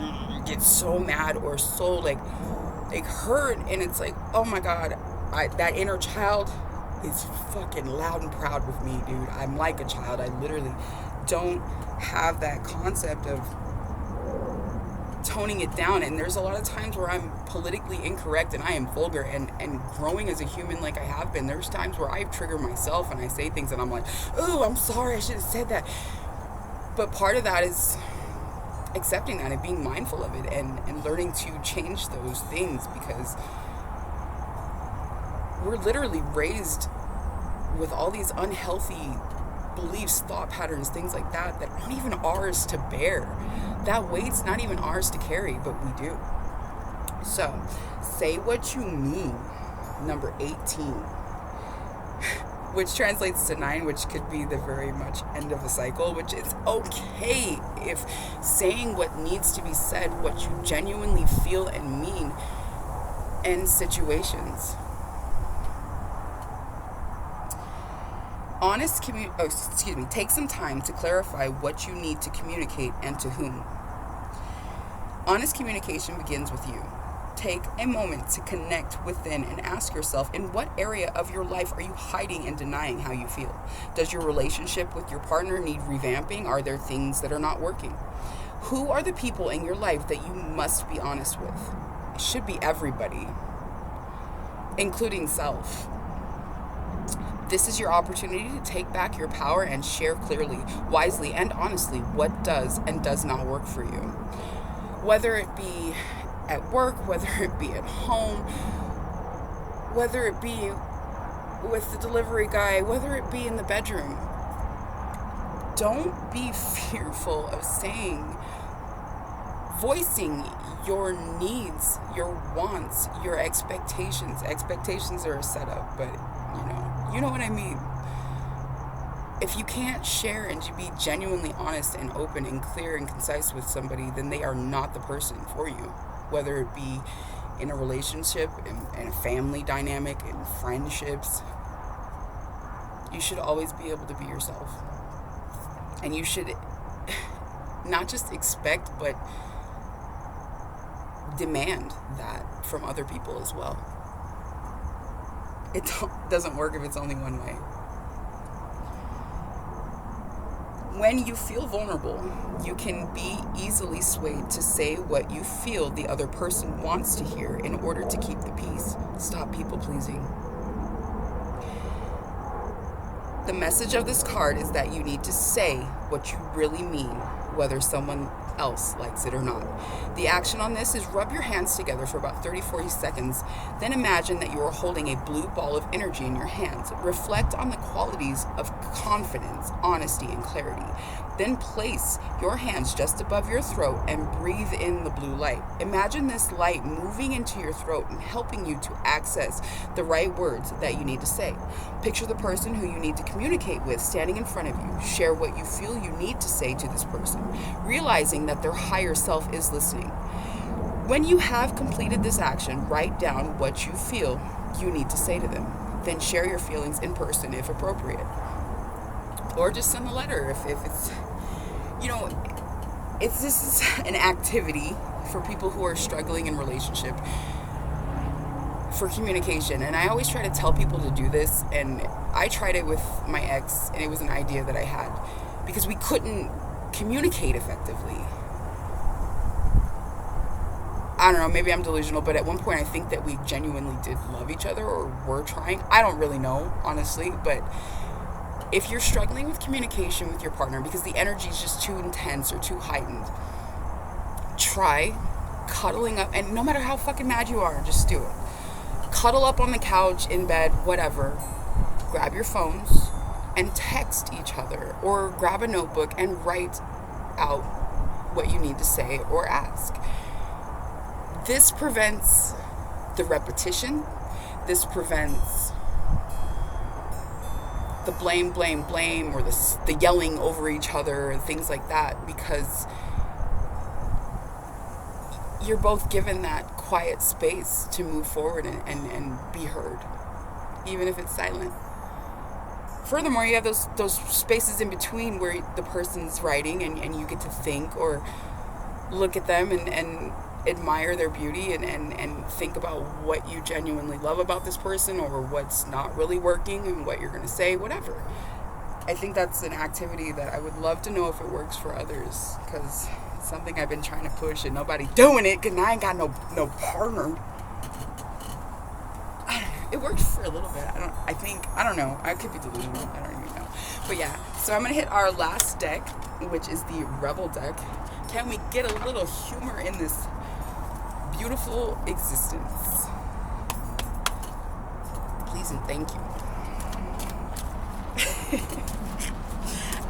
Speaker 1: get so mad or so like hurt. And it's like, oh my God, that inner child is fucking loud and proud with me, dude. I'm like a child. I literally don't have that concept of toning it down. And there's a lot of times where I'm politically incorrect and I am vulgar, and growing as a human like I have been, there's times where I trigger myself and I say things and I'm like, oh, I'm sorry, I should have said that. But part of that is accepting that and being mindful of it, and learning to change those things, because we're literally raised with all these unhealthy beliefs, thought patterns, things like that aren't even ours to bear. That weight's not even ours to carry, but we do. So, say what you mean. Number 18, which translates to 9, which could be the very much end of a cycle, which is okay if saying what needs to be said, what you genuinely feel and mean, ends situations. Take some time to clarify what you need to communicate and to whom. Honest communication begins with you. Take a moment to connect within and ask yourself, in what area of your life are you hiding and denying how you feel? Does your relationship with your partner need revamping? Are there things that are not working? Who are the people in your life that you must be honest with? It should be everybody, including self. This is your opportunity to take back your power and share clearly, wisely, and honestly what does and does not work for you. Whether it be at work, whether it be at home, whether it be with the delivery guy, whether it be in the bedroom. Don't be fearful of voicing your needs, your wants, your expectations. Expectations are a setup, but you know what I mean. If you can't share and to be genuinely honest and open and clear and concise with somebody, then they are not the person for you. Whether it be in a relationship, in a family dynamic, in friendships, you should always be able to be yourself. And you should not just expect, but demand that from other people as well. It doesn't work if it's only one way. When you feel vulnerable, you can be easily swayed to say what you feel the other person wants to hear in order to keep the peace. Stop people pleasing. The message of this card is that you need to say what you really mean, whether someone else likes it or not. The action on this is rub your hands together for about 30-40 seconds. Then imagine that you are holding a blue ball of energy in your hands. Reflect on the qualities of confidence, honesty, and clarity. Then place your hands just above your throat and breathe in the blue light. Imagine this light moving into your throat and helping you to access the right words that you need to say. Picture the person who you need to communicate with standing in front of you. Share what you feel you need to say to this person, realizing that their higher self is listening. When you have completed this action, write down what you feel you need to say to them. Then share your feelings in person if appropriate. Or just send a letter if it's, this is an activity for people who are struggling in relationship for communication. And I always try to tell people to do this. And I tried it with my ex, and it was an idea that I had because we couldn't communicate effectively. I don't know, maybe I'm delusional, but at one point I think that we genuinely did love each other or were trying. I don't really know, honestly, but if you're struggling with communication with your partner because the energy is just too intense or too heightened, try cuddling up, and no matter how fucking mad you are, just do it. Cuddle up on the couch, in bed, whatever. Grab your phones and text each other, or grab a notebook and write out what you need to say or ask. This prevents the repetition. This prevents the blame, or the yelling over each other and things like that, because you're both given that quiet space to move forward and be heard, even if it's silent. Furthermore, you have those spaces in between where the person's writing and you get to think or look at them and admire their beauty and think about what you genuinely love about this person or what's not really working and what you're going to say, whatever. I think that's an activity that I would love to know if it works for others, because something I've been trying to push and nobody doing it because I ain't got no partner. It worked for a little bit. I don't know. I could be delusional. I don't even know. But yeah, so I'm going to hit our last deck, which is the Rebel deck. Can we get a little humor in this beautiful existence? Please and thank you.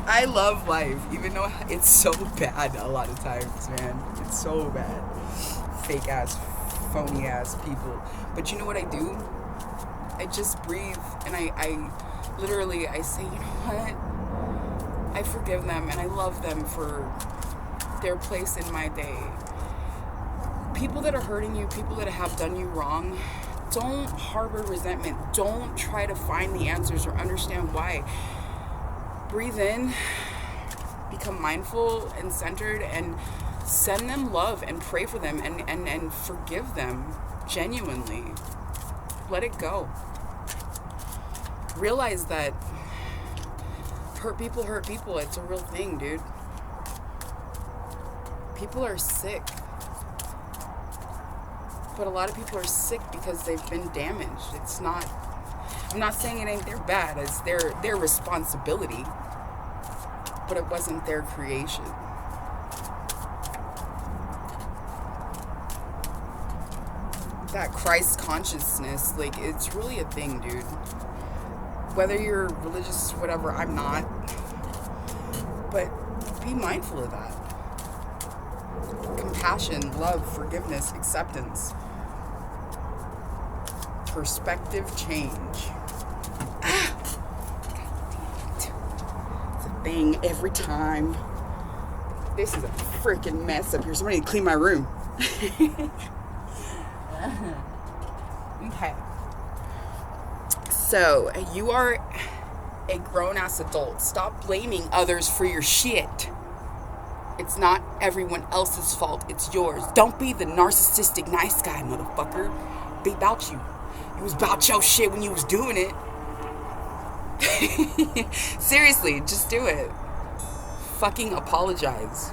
Speaker 1: I love life, even though it's so bad a lot of times, man. It's so bad. Fake ass, phony ass people. But you know what I do? I just breathe and I literally say, you know what? I forgive them and I love them for their place in my day. People that are hurting you, people that have done you wrong, don't harbor resentment. Don't try to find the answers or understand why. Breathe in, become mindful and centered, and send them love and pray for them and forgive them genuinely. Let it go. Realize that hurt people hurt people. It's a real thing, dude. People are sick. But a lot of people are sick because they've been damaged. I'm not saying it ain't their bad. It's their responsibility. But it wasn't their creation. That Christ consciousness, like, it's really a thing, dude. Whether you're religious, whatever, I'm not. But be mindful of that. Compassion, love, forgiveness, acceptance. Perspective change. It's a thing every time. This is a freaking mess up here. Somebody clean my room. Okay. So, you are a grown-ass adult. Stop blaming others for your shit. It's not everyone else's fault. It's yours. Don't be the narcissistic nice guy, motherfucker. Be about you. It was about your shit when you was doing it. Seriously, just do it. Fucking apologize.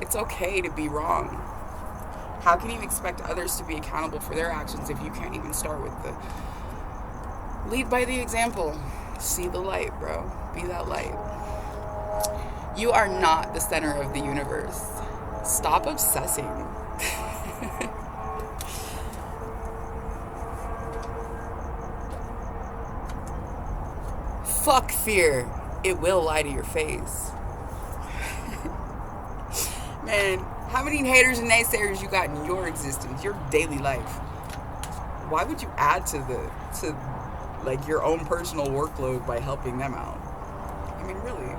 Speaker 1: It's okay to be wrong. How can you expect others to be accountable for their actions if you can't even start with the... Lead by the example. See the light, bro. Be that light. You are not the center of the universe. Stop obsessing. Fuck fear. It will lie to your face. Man, how many haters and naysayers you got in your existence, your daily life? Why would you add to like your own personal workload by helping them out? I mean, really,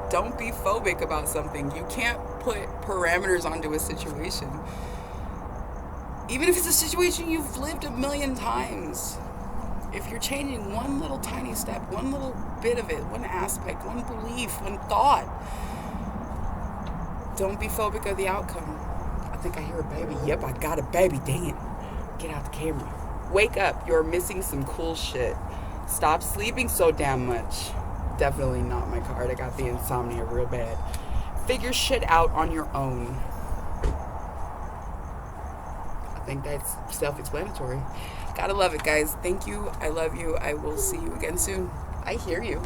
Speaker 1: don't be phobic about something. You can't put parameters onto a situation. Even if it's a situation you've lived a million times. If you're changing one little tiny step, one little bit of it, one aspect, one belief, one thought, don't be phobic of the outcome. I think I hear a baby. Yep, I got a baby. Dang it. Get out the camera. Wake up. You're missing some cool shit. Stop sleeping so damn much. Definitely not my card. I got the insomnia real bad. Figure shit out on your own. I think that's self-explanatory. Gotta love it, guys. Thank you. I love you. I will see you again soon. I hear you.